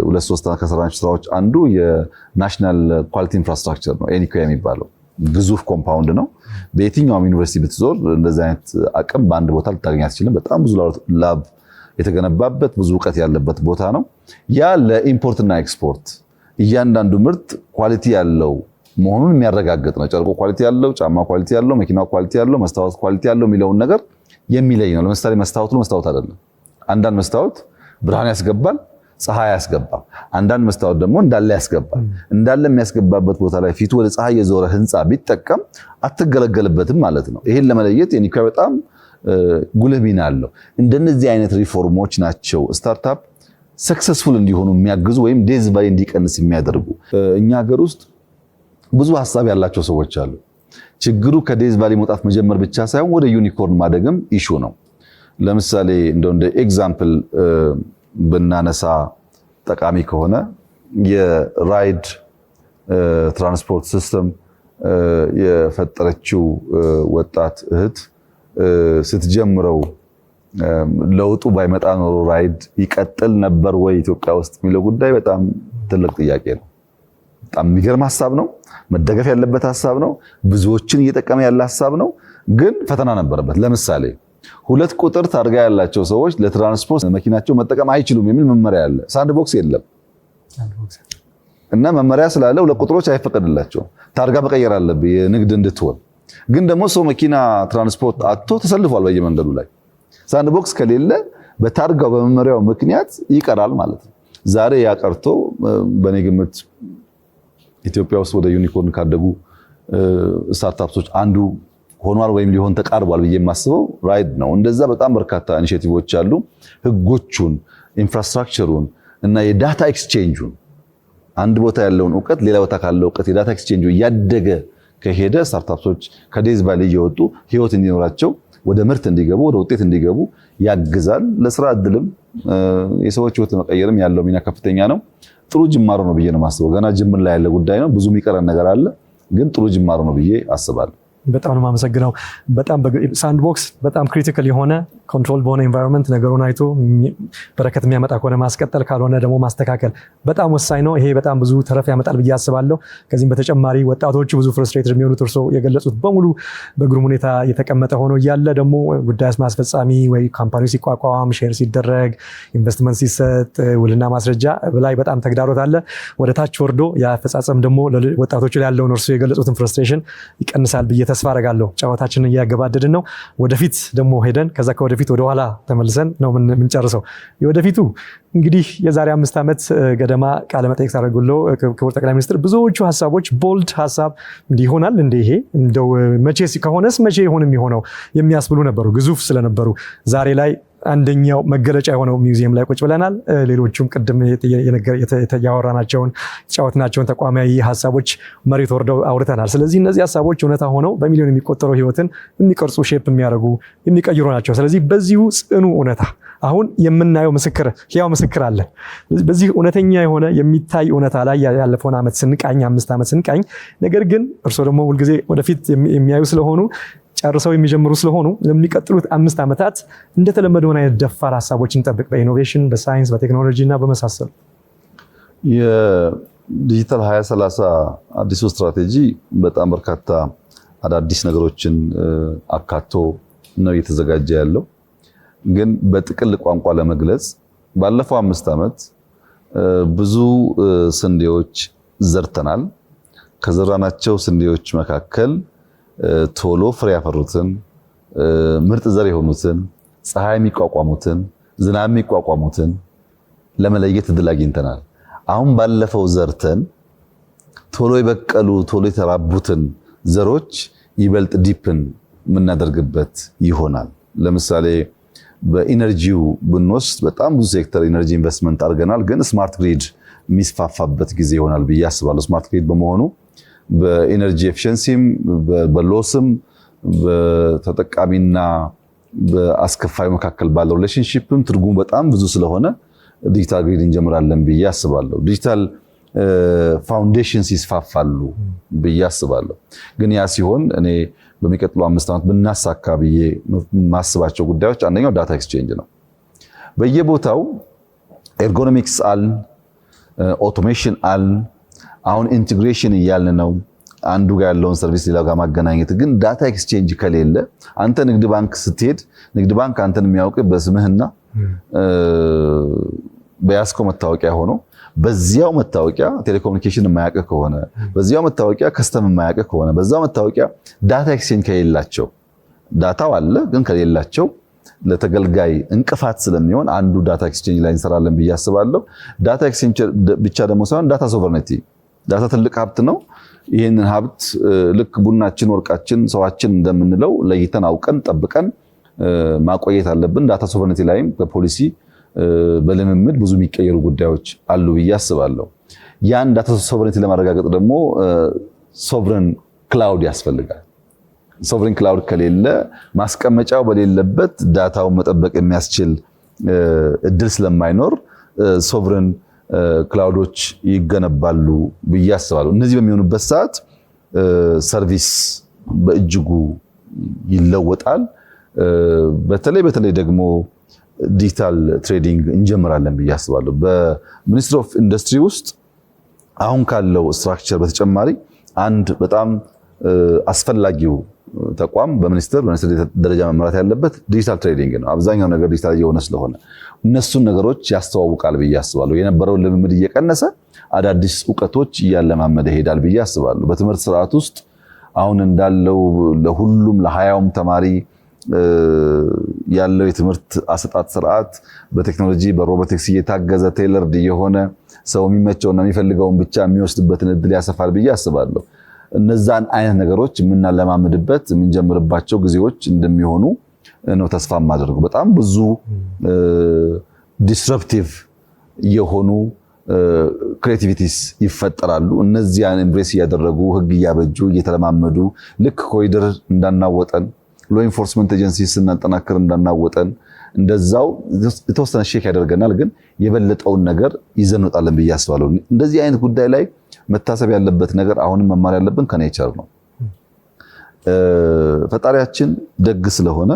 2-3 ከሰራናቸው ስራዎች አንዱ የናሽናል ኳሊቲ ኢንፍራስትራክቸር ነው። ኤኒኮያ የሚባለው ግዙፍ ኮምፓውንድ ነው። በየትኛውም ዩኒቨርሲቲ ብትዞር እንደዚህ አይነት አቅም በአንድ ቦታ ልታገኝ አትችልም። በጣም ብዙ ላብ የተገነባበት ብዙ እውቀት ያለበት ቦታ ነው። ያ ለኢምፖርትና ኤክስፖርት እያንዳንዱ ምርት ኳሊቲ ያለው መሆኑን የሚያረጋግጥ ነው። ጨርቆ ኳሊቲ ያለው፣ ጫማ ኳሊቲ ያለው፣ መኪናው ኳሊቲ ያለው፣ መስታወት ኳሊቲ ያለው የሚለውን ነገር የሚለይ ነው። ለምሳሌ መስታወቱ መስታወት አይደለም። አንዳንድ መስታወት ብርሃን ያስገባል፣ ፀሐይ ያስገባል። አንዳንድ መስታወት ደግሞ እንዳለ ያስገባል። እንዳለ የሚያስገባበት ቦታ ላይ ፊቱ ወደ ፀሐይ የዞረ ህንፃ ቢጠቀም አትገለገልበትም ማለት ነው። ይሄን ለመለየት የኒኮያ በጣም ጉልህ ሚና አለው። እንደነዚህ አይነት ሪፎርሞች ናቸው ስታርታፕ ሰክሰስፉል እንዲሆኑ የሚያግዙ ወይም ዴዝ ቫሊ እንዲቀንስ የሚያደርጉ። እኛ ሀገር ውስጥ ብዙ ሐሳብ ያላቸው ሰዎች አሉ። ችግሩ ከዴዝ ቫሊ መውጣት መጀመር ብቻ ሳይሆን ወደ ዩኒኮርን ማደግም ኢሹ ነው። ለምሳሌ እንደ ኤግዛምፕል ብናነሳ ጠቃሚ ከሆነ የራይድ ትራንስፖርት ሲስተም የፈጠረችው ወጣት እህት ስትጀምረው ለውጡ ባይመጣ ኖሮ ራይድ ይቀጥል ነበር ወይ ኢትዮጵያ ውስጥ የሚለው ጉዳይ በጣም ትልቅ ጥያቄ ነው። በጣም የሚገርም ሐሳብ ነው። መደገፍ ያለበት ሐሳብ ነው። ብዙዎችን እየጠቀመ ያለ ሐሳብ ነው። ግን ፈተና ነበረበት። ለምሳሌ 2 ቁጥር ታርጋ ያላቸው ሰዎች ለትራንስፖርት መኪናቸው መጠቀም አይችሉም የሚል መመሪያ አለ። ሳንድቦክስ የለም እና መመሪያ ስላለ 2 ቁጥሮች አይፈቀድላቸውም። ታርጋ መቀየር አለብህ የንግድ እንድትሆን። ግን ደግሞ ሰው መኪና ትራንስፖርት አጥቶ ተሰልፏል በየመንገዱ ላይ። ሳንድቦክስ ከሌለ በታርጋው በመመሪያው ምክንያት ይቀራል ማለት ነው። ዛሬ ያቀርቶ በኔ ግምት ኢትዮጵያ ውስጥ ወደ ዩኒኮርን ካደጉ ስታርታፕሶች አንዱ ሆኗል ወይም ሊሆን ተቃርቧል ብዬ የማስበው ራይድ ነው። እንደዛ በጣም በርካታ ኢኒሼቲቮች አሉ። ህጎቹን፣ ኢንፍራስትራክቸሩን እና የዳታ ኤክስቼንጁን አንድ ቦታ ያለውን እውቀት ሌላ ቦታ ካለው እውቀት የዳታ ኤክስቼንጁ እያደገ ከሄደ ስታርታፕሶች ከዴዝ ቫሊ እየወጡ ህይወት እንዲኖራቸው ወደ ምርት እንዲገቡ ወደ ውጤት እንዲገቡ ያግዛል። ለስራ እድልም የሰዎች ህይወት መቀየርም ያለው ሚና ከፍተኛ ነው። ጥሩ ጅማሮ ነው ብዬ ነው የማስበው። ገና ጅምር ላይ ያለ ጉዳይ ነው። ብዙ የሚቀረን ነገር አለ፣ ግን ጥሩ ጅማሮ ነው ብዬ አስባለሁ። በጣም ነው የማመሰግነው። በጣም ሳንድቦክስ በጣም ክሪቲካል የሆነ ኮንትሮል በሆነ ኤንቫይሮንመንት ነገሩን አይቶ በረከት የሚያመጣ ከሆነ ማስቀጠል፣ ካልሆነ ደግሞ ማስተካከል በጣም ወሳኝ ነው። ይሄ በጣም ብዙ ተረፍ ያመጣል ብዬ አስባለሁ። ከዚህም በተጨማሪ ወጣቶቹ ብዙ ፍረስትሬትድ የሚሆኑት እርሶ የገለጹት በሙሉ በግሩም ሁኔታ የተቀመጠ ሆኖ እያለ ደግሞ ጉዳይ ማስፈጻሚ ወይ ካምፓኒው ሲቋቋም ሼር ሲደረግ ኢንቨስትመንት ሲሰጥ ውልና ማስረጃ ላይ በጣም ተግዳሮት አለ። ወደ ታች ወርዶ የአፈጻጸም ደግሞ ወጣቶቹ ላይ ያለውን እርሶ የገለጹትን ፍረስትሬሽን ይቀንሳል ብዬ ተስፋ አደርጋለሁ። ጨዋታችንን እያገባደድን ነው። ወደፊት ደግሞ ሄደን ከዛ ከወደፊት ወደ ኋላ ተመልሰን ነው የምንጨርሰው። የወደፊቱ እንግዲህ የዛሬ 5 ዓመት ገደማ ቃለ መጠይቅ ታደርጉለው ክቡር ጠቅላይ ሚኒስትር ብዙዎቹ ሀሳቦች ቦልድ ሀሳብ እንዲሆናል እንደ ይሄ እንደው መቼ ከሆነስ መቼ ይሆን የሚሆነው የሚያስብሉ ነበሩ፣ ግዙፍ ስለነበሩ። ዛሬ ላይ አንደኛው መገለጫ የሆነው ሚውዚየም ላይ ቁጭ ብለናል። ሌሎቹም ቅድም ያወራናቸውን የተጫወትናቸውን ተቋማዊ ሀሳቦች መሬት ወርደው አውርተናል። ስለዚህ እነዚህ ሀሳቦች እውነታ ሆነው በሚሊዮን የሚቆጠረው ህይወትን የሚቀርጹ ሼፕ የሚያደርጉ የሚቀይሩ ናቸው። ስለዚህ በዚሁ ጽኑ እውነታ አሁን የምናየው ህያው ምስክር አለ። በዚህ እውነተኛ የሆነ የሚታይ እውነታ ላይ ያለፈውን ዓመት ስንቃኝ 5 ዓመት ስንቃኝ፣ ነገር ግን እርስዎ ደግሞ ሁልጊዜ ወደፊት የሚያዩ ስለሆኑ ጨርሰው የሚጀምሩ ስለሆኑ ለሚቀጥሉት 5 ዓመታት እንደተለመደው አይነት ደፋር ሀሳቦችን እንጠብቅ፣ በኢኖቬሽን፣ በሳይንስ፣ በቴክኖሎጂ እና በመሳሰሉ። የዲጂታል 2030 አዲሱ ስትራቴጂ በጣም በርካታ አዳዲስ ነገሮችን አካቶ ነው እየተዘጋጀ ያለው። ግን በጥቅል ቋንቋ ለመግለጽ ባለፈው 5 ዓመት ብዙ ስንዴዎች ዘርተናል። ከዘራናቸው ስንዴዎች መካከል ቶሎ ፍሬ ያፈሩትን፣ ምርጥ ዘር የሆኑትን፣ ፀሐይ የሚቋቋሙትን፣ ዝናብ የሚቋቋሙትን ለመለየት እድል አግኝተናል። አሁን ባለፈው ዘርተን ቶሎ የበቀሉ ቶሎ የተራቡትን ዘሮች ይበልጥ ዲፕን የምናደርግበት ይሆናል። ለምሳሌ በኢነርጂው ብንወስድ በጣም ብዙ ሴክተር ኢነርጂ ኢንቨስትመንት አድርገናል። ግን ስማርት ግሪድ የሚስፋፋበት ጊዜ ይሆናል ብዬ አስባለሁ። ስማርት ግሪድ በመሆኑ በኢነርጂ ኤፊሽንሲም በሎስም በተጠቃሚና በአስከፋዩ መካከል ባለው ሪሌሽንሺፕም ትርጉሙ በጣም ብዙ ስለሆነ ዲጂታል ግሪድ እንጀምራለን ብዬ አስባለሁ። ዲጂታል ፋውንዴሽንስ ይስፋፋሉ ብዬ አስባለሁ። ግን ያ ሲሆን እኔ በሚቀጥለው 5 ዓመት ብናሳካ ብዬ ማስባቸው ጉዳዮች አንደኛው ዳታ ኤክስቼንጅ ነው። በየቦታው ኤርጎኖሚክስ አልን፣ ኦቶሜሽን አልን፣ አሁን ኢንቴግሬሽን እያልን ነው። አንዱ ጋር ያለውን ሰርቪስ ሌላው ጋር ማገናኘት። ግን ዳታ ኤክስቼንጅ ከሌለ አንተ ንግድ ባንክ ስትሄድ ንግድ ባንክ አንተን የሚያውቅ በስምህና በያዝከው መታወቂያ ሆኖ በዚያው መታወቂያ ቴሌኮሙኒኬሽን የማያውቅ ከሆነ በዚያው መታወቂያ ከስተም የማያውቅ ከሆነ በዛው መታወቂያ ዳታ ኤክስቼንጅ ከሌላቸው ዳታው አለ ግን ከሌላቸው ለተገልጋይ እንቅፋት ስለሚሆን አንዱ ዳታ ኤክስቼንጅ ላይ እንሰራለን ብዬ አስባለሁ። ዳታ ኤክስቼንጅ ብቻ ደግሞ ሳይሆን ዳታ ሶቨርኒቲ፣ ዳታ ትልቅ ሀብት ነው። ይህንን ሀብት ልክ ቡናችን፣ ወርቃችን፣ ሰዋችን እንደምንለው ለይተን አውቀን ጠብቀን ማቆየት አለብን። ዳታ ሶቨርኒቲ ላይም በፖሊሲ በልምምድ ብዙ የሚቀየሩ ጉዳዮች አሉ ብዬ አስባለሁ። ያን ዳታ ሶቨርኒቲ ለማረጋገጥ ደግሞ ሶቨረን ክላውድ ያስፈልጋል። ሶቨረን ክላውድ ከሌለ ማስቀመጫው በሌለበት ዳታውን መጠበቅ የሚያስችል እድል ስለማይኖር ሶቨረን ክላውዶች ይገነባሉ ብዬ አስባለሁ። እነዚህ በሚሆኑበት ሰዓት ሰርቪስ በእጅጉ ይለወጣል። በተለይ ደግሞ ዲጂታል ትሬዲንግ እንጀምራለን ብዬ አስባለሁ። በሚኒስትሪ ኦፍ ኢንዱስትሪ ውስጥ አሁን ካለው ስትራክቸር በተጨማሪ አንድ በጣም አስፈላጊው ተቋም በሚኒስትር ደረጃ መመራት ያለበት ዲጂታል ትሬዲንግ ነው። አብዛኛው ነገር ዲጂታል እየሆነ ስለሆነ እነሱን ነገሮች ያስተዋውቃል ብዬ አስባለሁ። የነበረውን ልምምድ እየቀነሰ አዳዲስ እውቀቶች እያለማመደ ይሄዳል ብዬ አስባለሁ። በትምህርት ስርዓት ውስጥ አሁን እንዳለው ለሁሉም ለ20ም ተማሪ ያለው የትምህርት አሰጣጥ ስርዓት በቴክኖሎጂ በሮቦቲክስ እየታገዘ ቴይለርድ የሆነ ሰው የሚመቸውና የሚፈልገውን ብቻ የሚወስድበትን እድል ያሰፋል ብዬ አስባለሁ። እነዛን አይነት ነገሮች የምናለማምድበት የምንጀምርባቸው ጊዜዎች እንደሚሆኑ ነው ተስፋ የማደርገው። በጣም ብዙ ዲስረፕቲቭ የሆኑ ክሬቲቪቲስ ይፈጠራሉ። እነዚያን ኤምብሬስ እያደረጉ ህግ እያበጁ እየተለማመዱ ልክ ኮሪደር እንዳናወጠን ሎ ኢንፎርስመንት ኤጀንሲ ስናጠናክር እንዳናወጠን እንደዛው የተወሰነ ሼክ ያደርገናል። ግን የበለጠውን ነገር ይዘን እንወጣለን ብዬ አስባለሁ። እንደዚህ አይነት ጉዳይ ላይ መታሰብ ያለበት ነገር አሁንም መማር ያለብን ከኔቸር ነው። ፈጣሪያችን ደግ ስለሆነ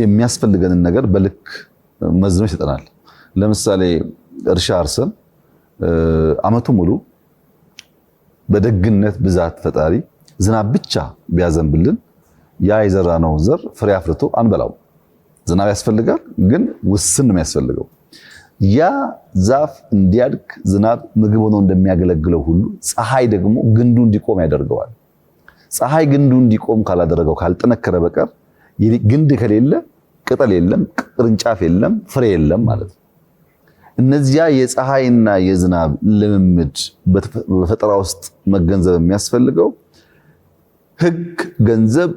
የሚያስፈልገንን ነገር በልክ መዝኖ ይሰጠናል። ለምሳሌ እርሻ አርሰን አመቱ ሙሉ በደግነት ብዛት ፈጣሪ ዝናብ ብቻ ቢያዘንብልን ያ የዘራነው ዘር ፍሬ አፍርቶ አንበላው። ዝናብ ያስፈልጋል፣ ግን ውስን ነው የሚያስፈልገው። ያ ዛፍ እንዲያድግ ዝናብ ምግብ ሆኖ እንደሚያገለግለው ሁሉ ፀሐይ ደግሞ ግንዱ እንዲቆም ያደርገዋል። ፀሐይ ግንዱ እንዲቆም ካላደረገው ካልጠነከረ በቀር ግንድ ከሌለ ቅጠል የለም፣ ቅርንጫፍ የለም፣ ፍሬ የለም ማለት ነው። እነዚያ የፀሐይና የዝናብ ልምምድ በፈጠራ ውስጥ መገንዘብ የሚያስፈልገው ህግ፣ ገንዘብ፣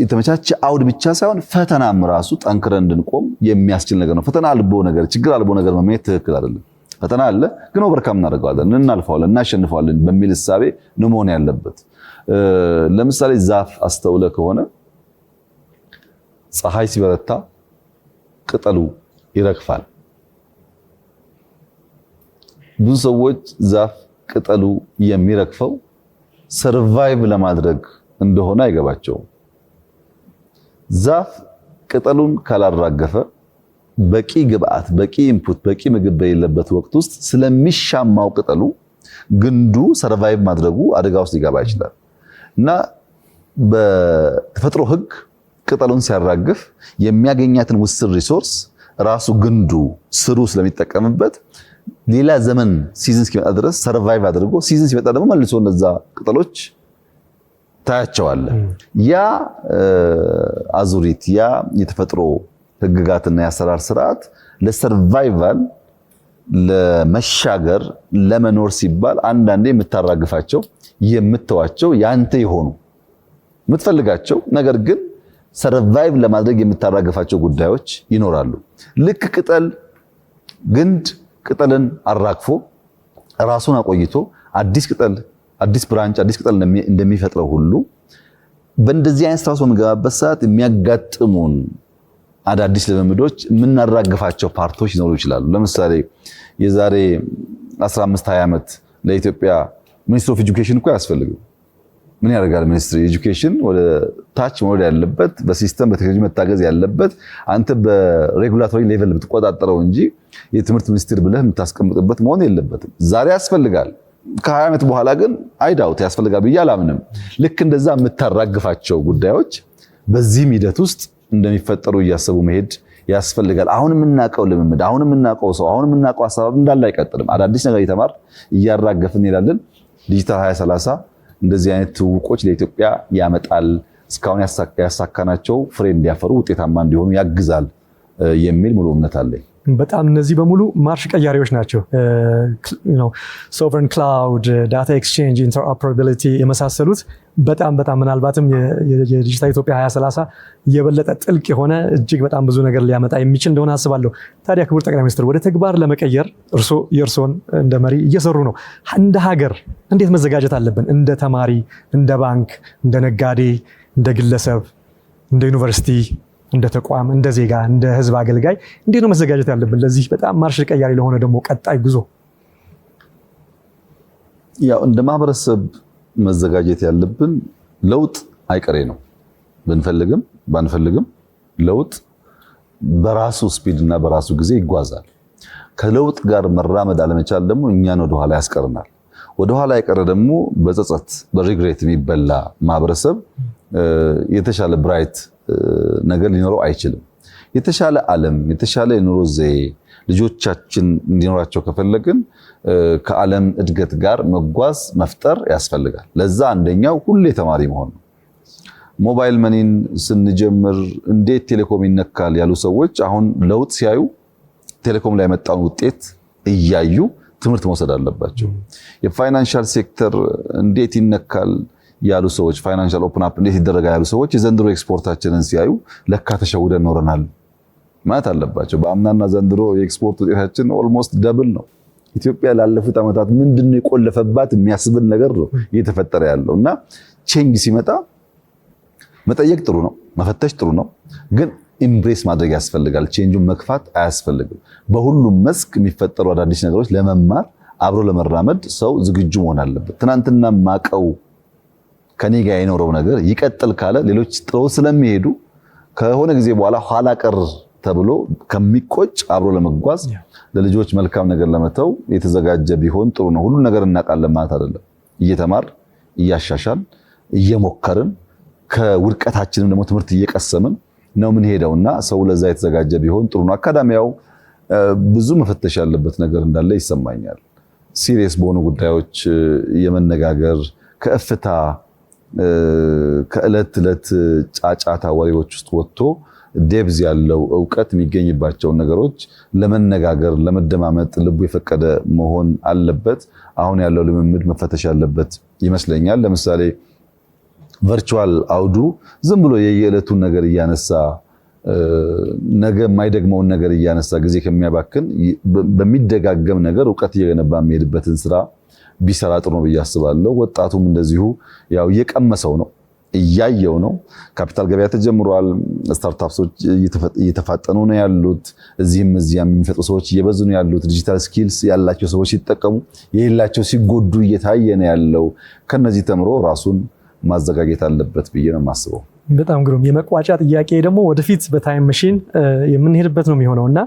የተመቻቸ አውድ ብቻ ሳይሆን ፈተናም ራሱ ጠንክረን እንድንቆም የሚያስችል ነገር ነው። ፈተና አልቦ ነገር፣ ችግር አልቦ ነገር መመኘት ትክክል አይደለም። ፈተና አለ፣ ግን ኦቨርካም እናደርገዋለን፣ እናልፈዋለን፣ እናሸንፈዋለን በሚል እሳቤ ነው መሆን ያለበት። ለምሳሌ ዛፍ አስተውለ ከሆነ ፀሐይ ሲበረታ ቅጠሉ ይረግፋል። ብዙ ሰዎች ዛፍ ቅጠሉ የሚረግፈው ሰርቫይቭ ለማድረግ እንደሆነ አይገባቸውም። ዛፍ ቅጠሉን ካላራገፈ በቂ ግብአት፣ በቂ ኢንፑት፣ በቂ ምግብ በሌለበት ወቅት ውስጥ ስለሚሻማው ቅጠሉ ግንዱ ሰርቫይቭ ማድረጉ አደጋ ውስጥ ሊገባ ይችላል እና በተፈጥሮ ህግ ቅጠሉን ሲያራግፍ የሚያገኛትን ውስን ሪሶርስ ራሱ ግንዱ ስሩ ስለሚጠቀምበት ሌላ ዘመን ሲዝን እስኪመጣ ድረስ ሰርቫይቭ አድርጎ ሲዝን ሲመጣ ደግሞ መልሶ እነዛ ቅጠሎች ታያቸዋለ። ያ አዙሪት፣ ያ የተፈጥሮ ህግጋትና የአሰራር ስርዓት ለሰርቫይቫል ለመሻገር ለመኖር ሲባል አንዳንዴ የምታራግፋቸው የምትተዋቸው ያንተ የሆኑ የምትፈልጋቸው ነገር ግን ሰርቫይቭ ለማድረግ የምታራግፋቸው ጉዳዮች ይኖራሉ። ልክ ቅጠል ግንድ ቅጠልን አራግፎ ራሱን አቆይቶ አዲስ ቅጠል፣ አዲስ ብራንች፣ አዲስ ቅጠል እንደሚፈጥረው ሁሉ በእንደዚህ አይነት ስራ በምንገባበት ሰዓት የሚያጋጥሙን አዳዲስ ልምምዶች የምናራግፋቸው ፓርቶች ሊኖሩ ይችላሉ። ለምሳሌ የዛሬ 15-20 ዓመት ለኢትዮጵያ ሚኒስትር ኦፍ ኤጁኬሽን እኮ ያስፈልገው ምን ያደርጋል? ሚኒስትሪ ኤጁኬሽን ወደ ታች መውረድ ያለበት በሲስተም በቴክኖሎጂ መታገዝ ያለበት አንተ በሬጉላቶሪ ሌቨል ብትቆጣጠረው እንጂ የትምህርት ሚኒስትር ብለህ የምታስቀምጥበት መሆን የለበትም። ዛሬ ያስፈልጋል። ከ20 ዓመት በኋላ ግን አይዳውት ያስፈልጋል ብዬ አላምንም። ልክ እንደዛ የምታራግፋቸው ጉዳዮች በዚህም ሂደት ውስጥ እንደሚፈጠሩ እያሰቡ መሄድ ያስፈልጋል። አሁን የምናውቀው ልምምድ፣ አሁን የምናውቀው ሰው፣ አሁን የምናውቀው አሰራር እንዳለ አይቀጥልም። አዳዲስ ነገር እየተማር እያራገፍን እንሄዳለን። ዲጂታል 2030 እንደዚህ አይነት ትውውቆች ለኢትዮጵያ ያመጣል። እስካሁን ያሳካናቸው ፍሬ እንዲያፈሩ ውጤታማ እንዲሆኑ ያግዛል የሚል ሙሉ እምነት አለኝ። በጣም እነዚህ በሙሉ ማርሽ ቀያሪዎች ናቸው። ሶቨረን ክላውድ፣ ዳታ ኤክስቼንጅ፣ ኢንተርኦፐራቢሊቲ የመሳሰሉት በጣም ምናልባትም የዲጂታል ኢትዮጵያ 2030 የበለጠ ጥልቅ የሆነ እጅግ በጣም ብዙ ነገር ሊያመጣ የሚችል እንደሆነ አስባለሁ። ታዲያ ክቡር ጠቅላይ ሚኒስትር ወደ ተግባር ለመቀየር የእርስዎን እንደ መሪ እየሰሩ ነው። እንደ ሀገር እንዴት መዘጋጀት አለብን? እንደ ተማሪ፣ እንደ ባንክ፣ እንደ ነጋዴ፣ እንደ ግለሰብ፣ እንደ ዩኒቨርሲቲ፣ እንደ ተቋም፣ እንደ ዜጋ፣ እንደ ህዝብ አገልጋይ እንዴት ነው መዘጋጀት ያለብን ለዚህ በጣም ማርሽ ቀያሪ ለሆነ ደግሞ ቀጣይ ጉዞ? ያው እንደ ማህበረሰብ መዘጋጀት ያለብን ለውጥ አይቀሬ ነው። ብንፈልግም ባንፈልግም ለውጥ በራሱ ስፒድ እና በራሱ ጊዜ ይጓዛል። ከለውጥ ጋር መራመድ አለመቻል ደግሞ እኛን ወደኋላ ያስቀርናል። ወደኋላ የቀረ ደግሞ በጸጸት በሪግሬት የሚበላ ማህበረሰብ የተሻለ ብራይት ነገር ሊኖረው አይችልም። የተሻለ ዓለም፣ የተሻለ የኑሮ ዘዬ ልጆቻችን እንዲኖራቸው ከፈለግን ከዓለም እድገት ጋር መጓዝ መፍጠር ያስፈልጋል። ለዛ አንደኛው ሁሌ ተማሪ መሆን ነው። ሞባይል መኒን ስንጀምር እንዴት ቴሌኮም ይነካል ያሉ ሰዎች አሁን ለውጥ ሲያዩ ቴሌኮም ላይ የመጣውን ውጤት እያዩ ትምህርት መውሰድ አለባቸው። የፋይናንሻል ሴክተር እንዴት ይነካል ያሉ ሰዎች፣ ፋይናንሻል ኦፕን አፕ እንዴት ይደረጋል ያሉ ሰዎች የዘንድሮ ኤክስፖርታችንን ሲያዩ ለካ ተሸውደን ኖረናል ማለት አለባቸው። በአምናና ዘንድሮ የኤክስፖርት ውጤታችን ኦልሞስት ደብል ነው። ኢትዮጵያ ላለፉት ዓመታት ምንድነው የቆለፈባት የሚያስብል ነገር ነው እየተፈጠረ ያለው እና ቼንጅ ሲመጣ መጠየቅ ጥሩ ነው፣ መፈተሽ ጥሩ ነው፣ ግን ኢምብሬስ ማድረግ ያስፈልጋል። ቼንጁን መክፋት አያስፈልግም። በሁሉም መስክ የሚፈጠሩ አዳዲስ ነገሮች ለመማር አብሮ ለመራመድ ሰው ዝግጁ መሆን አለበት። ትናንትና ማቀው ከኔ ጋር የኖረው ነገር ይቀጥል ካለ ሌሎች ጥለው ስለሚሄዱ ከሆነ ጊዜ በኋላ ኋላ ቀር ተብሎ ከሚቆጭ አብሮ ለመጓዝ ለልጆች መልካም ነገር ለመተው የተዘጋጀ ቢሆን ጥሩ ነው። ሁሉ ነገር እናውቃለን ማለት አይደለም። እየተማር እያሻሻል እየሞከርን ከውድቀታችንም ደግሞ ትምህርት እየቀሰምን ነው ምን ሄደውና ሰው ለዛ የተዘጋጀ ቢሆን ጥሩ ነው። አካዳሚያው ብዙ መፈተሽ ያለበት ነገር እንዳለ ይሰማኛል። ሲሪየስ በሆኑ ጉዳዮች የመነጋገር ከእፍታ ከዕለት ዕለት ጫጫታ ወሬዎች ውስጥ ወጥቶ ዴብዝ ያለው ዕውቀት የሚገኝባቸውን ነገሮች ለመነጋገር ለመደማመጥ ልቡ የፈቀደ መሆን አለበት። አሁን ያለው ልምምድ መፈተሽ ያለበት ይመስለኛል። ለምሳሌ ቨርቹዋል አውዱ ዝም ብሎ የየዕለቱን ነገር እያነሳ ነገ የማይደግመውን ነገር እያነሳ ጊዜ ከሚያባክን በሚደጋገም ነገር ዕውቀት እየገነባ የሚሄድበትን ስራ ቢሰራ ጥሩ ነው ብዬ አስባለሁ። ወጣቱም እንደዚሁ ያው እየቀመሰው ነው እያየው ነው። ካፒታል ገበያ ተጀምሯል። ስታርታፕሶች እየተፋጠኑ ነው ያሉት። እዚህም እዚያም የሚፈጥሩ ሰዎች እየበዙ ነው ያሉት። ዲጂታል ስኪልስ ያላቸው ሰዎች ሲጠቀሙ የሌላቸው ሲጎዱ እየታየ ነው ያለው። ከነዚህ ተምሮ ራሱን ማዘጋጀት አለበት ብዬ ነው የማስበው። በጣም ግሩም። የመቋጫ ጥያቄ ደግሞ ወደፊት በታይም መሽን የምንሄድበት ነው የሚሆነውና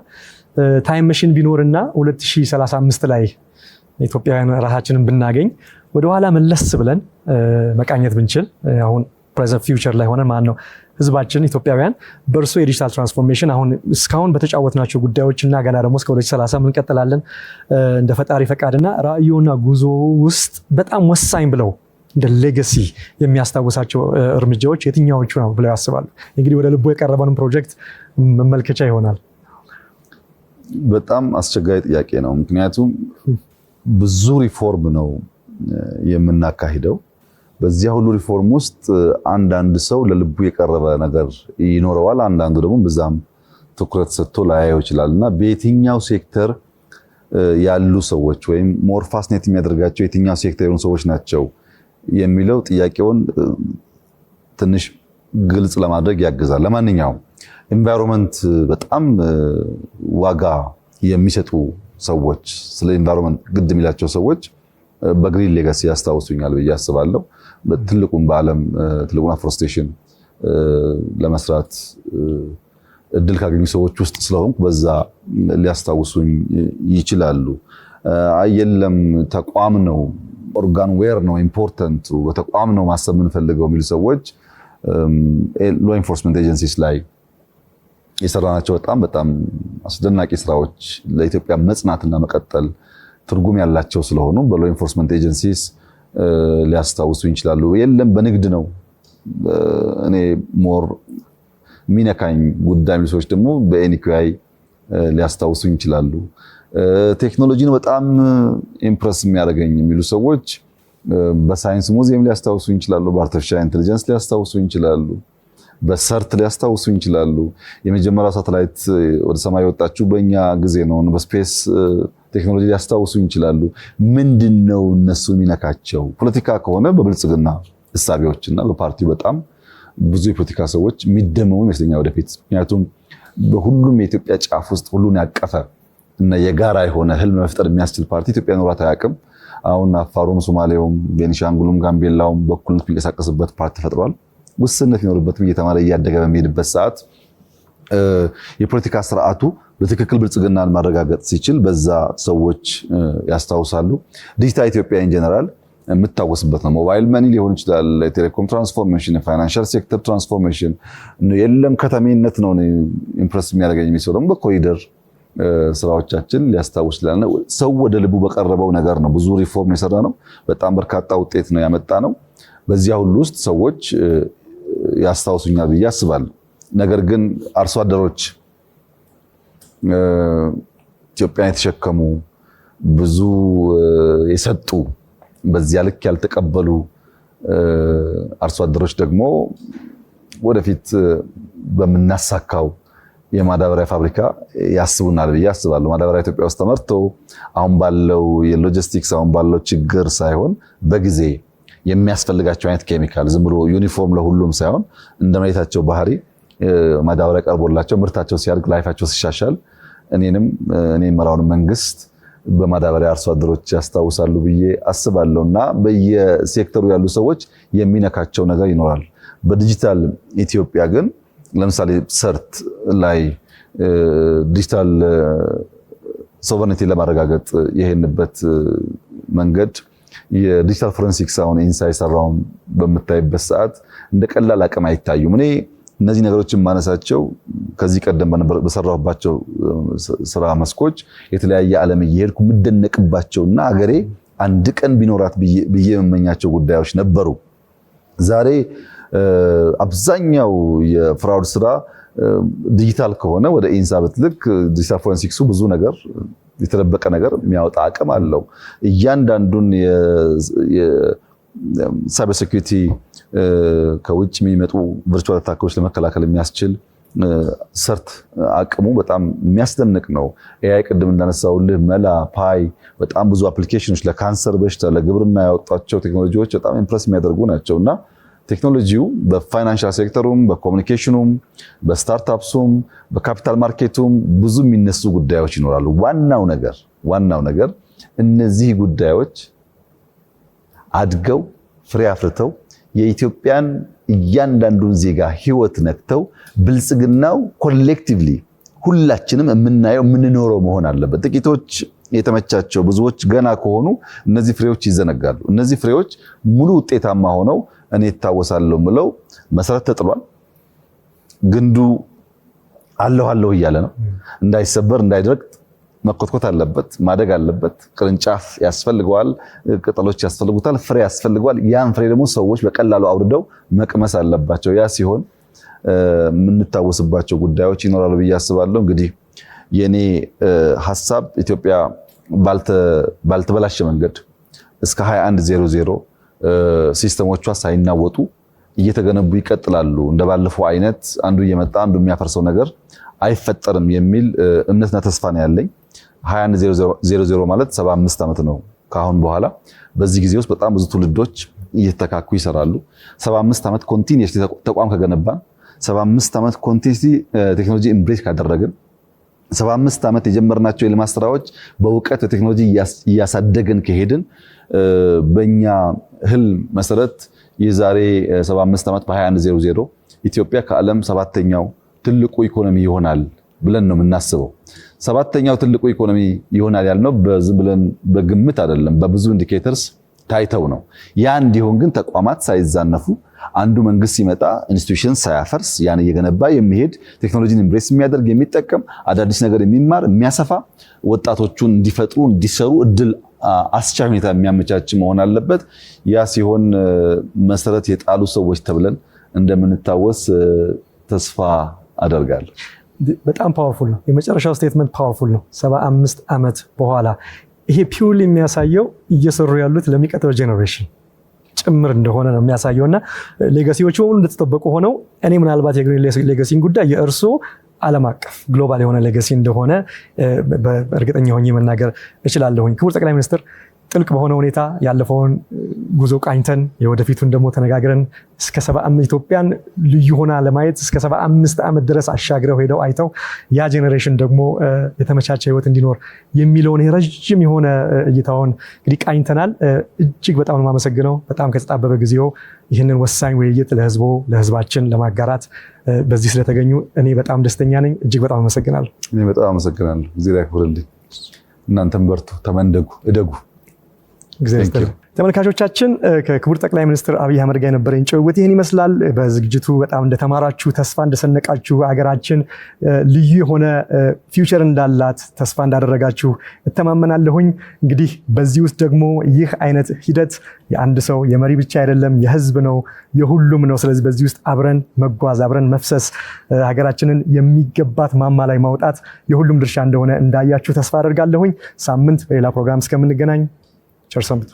ታይም መሽን ቢኖርና 2035 ላይ ኢትዮጵያውያን ራሳችንን ብናገኝ ወደኋላ መለስ ብለን መቃኘት ብንችል አሁን ፕሬዘንት ፊውቸር ላይ ሆነን ማለት ነው ህዝባችን ኢትዮጵያውያን በእርሱ የዲጂታል ትራንስፎርሜሽን አሁን እስካሁን በተጫወትናቸው ጉዳዮች እና ገና ደግሞ እስከ 2030 እንቀጥላለን እንደ ፈጣሪ ፈቃድና ራዕዩና ጉዞ ውስጥ በጣም ወሳኝ ብለው እንደ ሌጋሲ የሚያስታውሳቸው እርምጃዎች የትኛዎቹ ነው ብለው ያስባሉ? እንግዲህ ወደ ልቦ የቀረበውን ፕሮጀክት መመልከቻ ይሆናል። በጣም አስቸጋሪ ጥያቄ ነው። ምክንያቱም ብዙ ሪፎርም ነው የምናካሂደው። በዚያ ሁሉ ሪፎርም ውስጥ አንዳንድ ሰው ለልቡ የቀረበ ነገር ይኖረዋል፣ አንዳንዱ ደግሞ በዛም ትኩረት ሰጥቶ ላያየው ይችላልና በየትኛው ሴክተር ያሉ ሰዎች ወይም ሞር ፋስኔት የሚያደርጋቸው የትኛው ሴክተር የሆኑ ሰዎች ናቸው የሚለው ጥያቄውን ትንሽ ግልጽ ለማድረግ ያግዛል። ለማንኛውም ኢንቫይሮንመንት በጣም ዋጋ የሚሰጡ ሰዎች፣ ስለ ኢንቫይሮንመንት ግድ የሚላቸው ሰዎች በግሪን ሌጋሲ ያስታውሱኛል ብዬ አስባለሁ። ትልቁን በዓለም ትልቁን አፍሮስቴሽን ለመስራት እድል ካገኙ ሰዎች ውስጥ ስለሆንኩ በዛ ሊያስታውሱኝ ይችላሉ። አየለም ተቋም ነው ኦርጋን ዌር ነው ኢምፖርታንቱ በተቋም ነው ማሰብ የምንፈልገው የሚሉ ሰዎች ሎ ኢንፎርስመንት ኤጀንሲስ ላይ የሰራናቸው በጣም አስደናቂ ስራዎች ለኢትዮጵያ መጽናትና መቀጠል ትርጉም ያላቸው ስለሆኑ በሎ ኢንፎርስመንት ኤጀንሲስ ሊያስታውሱ ይችላሉ። የለም በንግድ ነው እኔ ሞር ሚነካኝ ጉዳይ የሚሉ ሰዎች ደግሞ በኤንኪዩአይ ሊያስታውሱ ይችላሉ። ቴክኖሎጂ ነው በጣም ኢምፕረስ የሚያደርገኝ የሚሉ ሰዎች በሳይንስ ሙዚየም ሊያስታውሱ ይችላሉ። በአርቲፊሻል ኢንተለጀንስ ሊያስታውሱ ይችላሉ። በሰርት ሊያስታውሱ ይችላሉ። የመጀመሪያው ሳተላይት ወደ ሰማይ ወጣችው በእኛ ጊዜ ነው። በስፔስ ቴክኖሎጂ ሊያስታውሱ ይችላሉ። ምንድነው እነሱ የሚነካቸው? ፖለቲካ ከሆነ በብልጽግና እሳቤዎችና በፓርቲው በጣም ብዙ የፖለቲካ ሰዎች የሚደመሙ ይመስለኛል ወደፊት። ምክንያቱም በሁሉም የኢትዮጵያ ጫፍ ውስጥ ሁሉን ያቀፈ እና የጋራ የሆነ ህልም መፍጠር የሚያስችል ፓርቲ ኢትዮጵያ ኖራት አያውቅም። አሁን አፋሩም፣ ሶማሌውም፣ ቤኒሻንጉሉም፣ ጋምቤላውም በኩልነት የሚንቀሳቀስበት ፓርቲ ፈጥሯል። ውስንነት ይኖርበትም እየተማረ እያደገ በሚሄድበት ሰዓት የፖለቲካ ስርዓቱ በትክክል ብልጽግናን ማረጋገጥ ሲችል በዛ ሰዎች ያስታውሳሉ። ዲጂታል ኢትዮጵያ ኢን ጀነራል የምታወስበት ነው። ሞባይል መኒ ሊሆን ይችላል፣ የቴሌኮም ትራንስፎርሜሽን፣ የፋይናንሻል ሴክተር ትራንስፎርሜሽን። የለም ከተሜነት ነው ኢምፕረስ የሚያደርገኝ የሚሰው ደግሞ በኮሪደር ስራዎቻችን ሊያስታውስ ይችላል። ሰው ወደ ልቡ በቀረበው ነገር ነው ብዙ ሪፎርም የሰራ ነው። በጣም በርካታ ውጤት ነው ያመጣ ነው። በዚያ ሁሉ ውስጥ ሰዎች ያስታውሱኛል ብዬ አስባለሁ። ነገር ግን አርሶ አደሮች ኢትዮጵያን የተሸከሙ ብዙ የሰጡ በዚያ ልክ ያልተቀበሉ አርሶ አደሮች ደግሞ ወደፊት በምናሳካው የማዳበሪያ ፋብሪካ ያስቡናል ብዬ አስባለሁ። ማዳበሪያ ኢትዮጵያ ውስጥ ተመርቶ አሁን ባለው የሎጂስቲክስ አሁን ባለው ችግር ሳይሆን በጊዜ የሚያስፈልጋቸው አይነት ኬሚካል ዝም ብሎ ዩኒፎርም ለሁሉም ሳይሆን እንደ መሬታቸው ባህሪ ማዳበሪያ ቀርቦላቸው ምርታቸው ሲያድግ ላይፋቸው ሲሻሻል እኔ መራውን መንግስት በማዳበሪያ አርሶ አደሮች ያስታውሳሉ ብዬ አስባለሁና በየሴክተሩ ያሉ ሰዎች የሚነካቸው ነገር ይኖራል። በዲጂታል ኢትዮጵያ ግን ለምሳሌ ሰርት ላይ ዲጂታል ሶቨርኒቲ ለማረጋገጥ የሄንበት መንገድ የዲጂታል ፎረንሲክስ አሁን ኢንሳይ ሰራውን በምታይበት ሰዓት እንደ ቀላል አቅም አይታዩም። እኔ እነዚህ ነገሮችን ማነሳቸው ከዚህ ቀደም በሰራሁባቸው ስራ መስኮች የተለያየ ዓለም እየሄድኩ ምደነቅባቸውና አገሬ አንድ ቀን ቢኖራት ብዬ የመመኛቸው ጉዳዮች ነበሩ። ዛሬ አብዛኛው የፍራውድ ስራ ዲጂታል ከሆነ ወደ ኢንሳ ብትልክ ዲጂታል ፎረንሲክሱ ብዙ ነገር የተደበቀ ነገር የሚያወጣ አቅም አለው። እያንዳንዱን የሳይበር ሴኩሪቲ ከውጭ የሚመጡ ቨርቹዋል አታኮች ለመከላከል የሚያስችል ሰርት አቅሙ በጣም የሚያስደንቅ ነው። ኤአይ ቅድም እንዳነሳውልህ መላ ፓይ በጣም ብዙ አፕሊኬሽኖች ለካንሰር በሽታ ለግብርና ያወጣቸው ቴክኖሎጂዎች በጣም ኢምፕረስ የሚያደርጉ ናቸውና ቴክኖሎጂው በፋይናንሻል ሴክተሩም በኮሙኒኬሽኑም በስታርታፕሱም በካፒታል ማርኬቱም ብዙ የሚነሱ ጉዳዮች ይኖራሉ። ዋናው ነገር እነዚህ ጉዳዮች አድገው ፍሬ አፍርተው የኢትዮጵያን እያንዳንዱን ዜጋ ህይወት ነክተው ብልጽግናው ኮሌክቲቭሊ ሁላችንም የምናየው የምንኖረው መሆን አለበት። ጥቂቶች የተመቻቸው ብዙዎች ገና ከሆኑ እነዚህ ፍሬዎች ይዘነጋሉ። እነዚህ ፍሬዎች ሙሉ ውጤታማ ሆነው እኔ እታወሳለሁ ምለው መሰረት ተጥሏል። ግንዱ አለሁ እያለ ነው። እንዳይሰበር እንዳይደርቅ መኮትኮት አለበት፣ ማደግ አለበት። ቅርንጫፍ ያስፈልገዋል፣ ቅጠሎች ያስፈልጉታል፣ ፍሬ ያስፈልገዋል። ያን ፍሬ ደግሞ ሰዎች በቀላሉ አውርደው መቅመስ አለባቸው። ያ ሲሆን የምንታወስባቸው ጉዳዮች ይኖራሉ ብዬ አስባለሁ። እንግዲህ የኔ ሐሳብ ኢትዮጵያ ባልተበላሸ መንገድ እስከ 2100 ሲስተሞቿ ሳይናወጡ እየተገነቡ ይቀጥላሉ። እንደባለፈው አይነት አንዱ እየመጣ አንዱ የሚያፈርሰው ነገር አይፈጠርም የሚል እምነትና ተስፋ ነው ያለኝ። 2100 ማለት 75 ዓመት ነው ካሁን በኋላ። በዚህ ጊዜ ውስጥ በጣም ብዙ ትውልዶች እየተካኩ ይሰራሉ። 75 ዓመት ኮንቲኒየስ ተቋም ከገነባን፣ 75 ዓመት ኮንቲኒየስ ቴክኖሎጂ ኢምብሬስ ካደረግን፣ 75 ዓመት የጀመርናቸው የልማት ስራዎች በእውቀት በቴክኖሎጂ እያሳደግን ከሄድን በእኛ ህልም መሰረት የዛሬ 75 ዓመት በ2100 ኢትዮጵያ ከዓለም 7ኛው ትልቁ ኢኮኖሚ ይሆናል ብለን ነው የምናስበው። 7ኛው ትልቁ ኢኮኖሚ ይሆናል ያልነው በዝም ብለን በግምት አይደለም፣ በብዙ ኢንዲኬተርስ ታይተው ነው። ያ እንዲሆን ግን ተቋማት ሳይዛነፉ አንዱ መንግስት ሲመጣ ኢንስቲትዩሽን ሳያፈርስ ያን እየገነባ የሚሄድ ቴክኖሎጂን ኢምብሬስ የሚያደርግ የሚጠቀም አዳዲስ ነገር የሚማር የሚያሰፋ ወጣቶቹን እንዲፈጥሩ እንዲሰሩ እድል አስቻይ ሁኔታ የሚያመቻች መሆን አለበት። ያ ሲሆን መሰረት የጣሉ ሰዎች ተብለን እንደምንታወስ ተስፋ አደርጋለሁ። በጣም ፓወርፉል ነው። የመጨረሻው ስቴትመንት ፓወርፉል ነው። 75 ዓመት በኋላ ይሄ ፒውርሊ የሚያሳየው እየሰሩ ያሉት ለሚቀጥለው ጄኔሬሽን ጭምር እንደሆነ ነው የሚያሳየውና ሌጋሲዎቹ ሁሉ እንደተጠበቁ ሆነው እኔ ምናልባት የግሪን ሌጋሲን ጉዳይ የእርሶ ዓለም አቀፍ ግሎባል የሆነ ሌጋሲ እንደሆነ በእርግጠኛ ሆኜ መናገር እችላለሁኝ። ክቡር ጠቅላይ ሚኒስትር ጥልቅ በሆነ ሁኔታ ያለፈውን ጉዞ ቃኝተን የወደፊቱን ደግሞ ተነጋግረን እስከ 75 ኢትዮጵያን ልዩ ሆና ለማየት እስከ 75 ዓመት ድረስ አሻግረው ሄደው አይተው ያ ጄኔሬሽን ደግሞ የተመቻቸ ህይወት እንዲኖር የሚለውን ረጅም የሆነ እይታውን እንግዲህ ቃኝተናል። እጅግ በጣም ነው የማመሰግነው። በጣም ከተጣበበ ጊዜው ይህንን ወሳኝ ውይይት ለህዝባችን ለማጋራት በዚህ ስለተገኙ እኔ በጣም ደስተኛ ነኝ። እጅግ በጣም አመሰግናለሁ። እኔ በጣም አመሰግናለሁ። እግዚአብሔር ያክብርልኝ። እናንተም በርቱ፣ ተመንደጉ፣ እደጉ። ተመልካቾቻችን ከክቡር ጠቅላይ ሚኒስትር አብይ አህመድ ጋር የነበረኝ ጭውውት ይህን ይመስላል። በዝግጅቱ በጣም እንደተማራችሁ ተስፋ እንደሰነቃችሁ ሀገራችን ልዩ የሆነ ፊውቸር እንዳላት ተስፋ እንዳደረጋችሁ እተማመናለሁኝ። እንግዲህ በዚህ ውስጥ ደግሞ ይህ አይነት ሂደት የአንድ ሰው የመሪ ብቻ አይደለም፣ የህዝብ ነው፣ የሁሉም ነው። ስለዚህ በዚህ ውስጥ አብረን መጓዝ አብረን መፍሰስ ሀገራችንን የሚገባት ማማ ላይ ማውጣት የሁሉም ድርሻ እንደሆነ እንዳያችሁ ተስፋ አደርጋለሁኝ። ሳምንት በሌላ ፕሮግራም እስከምንገናኝ ቸር ሰንብቱ።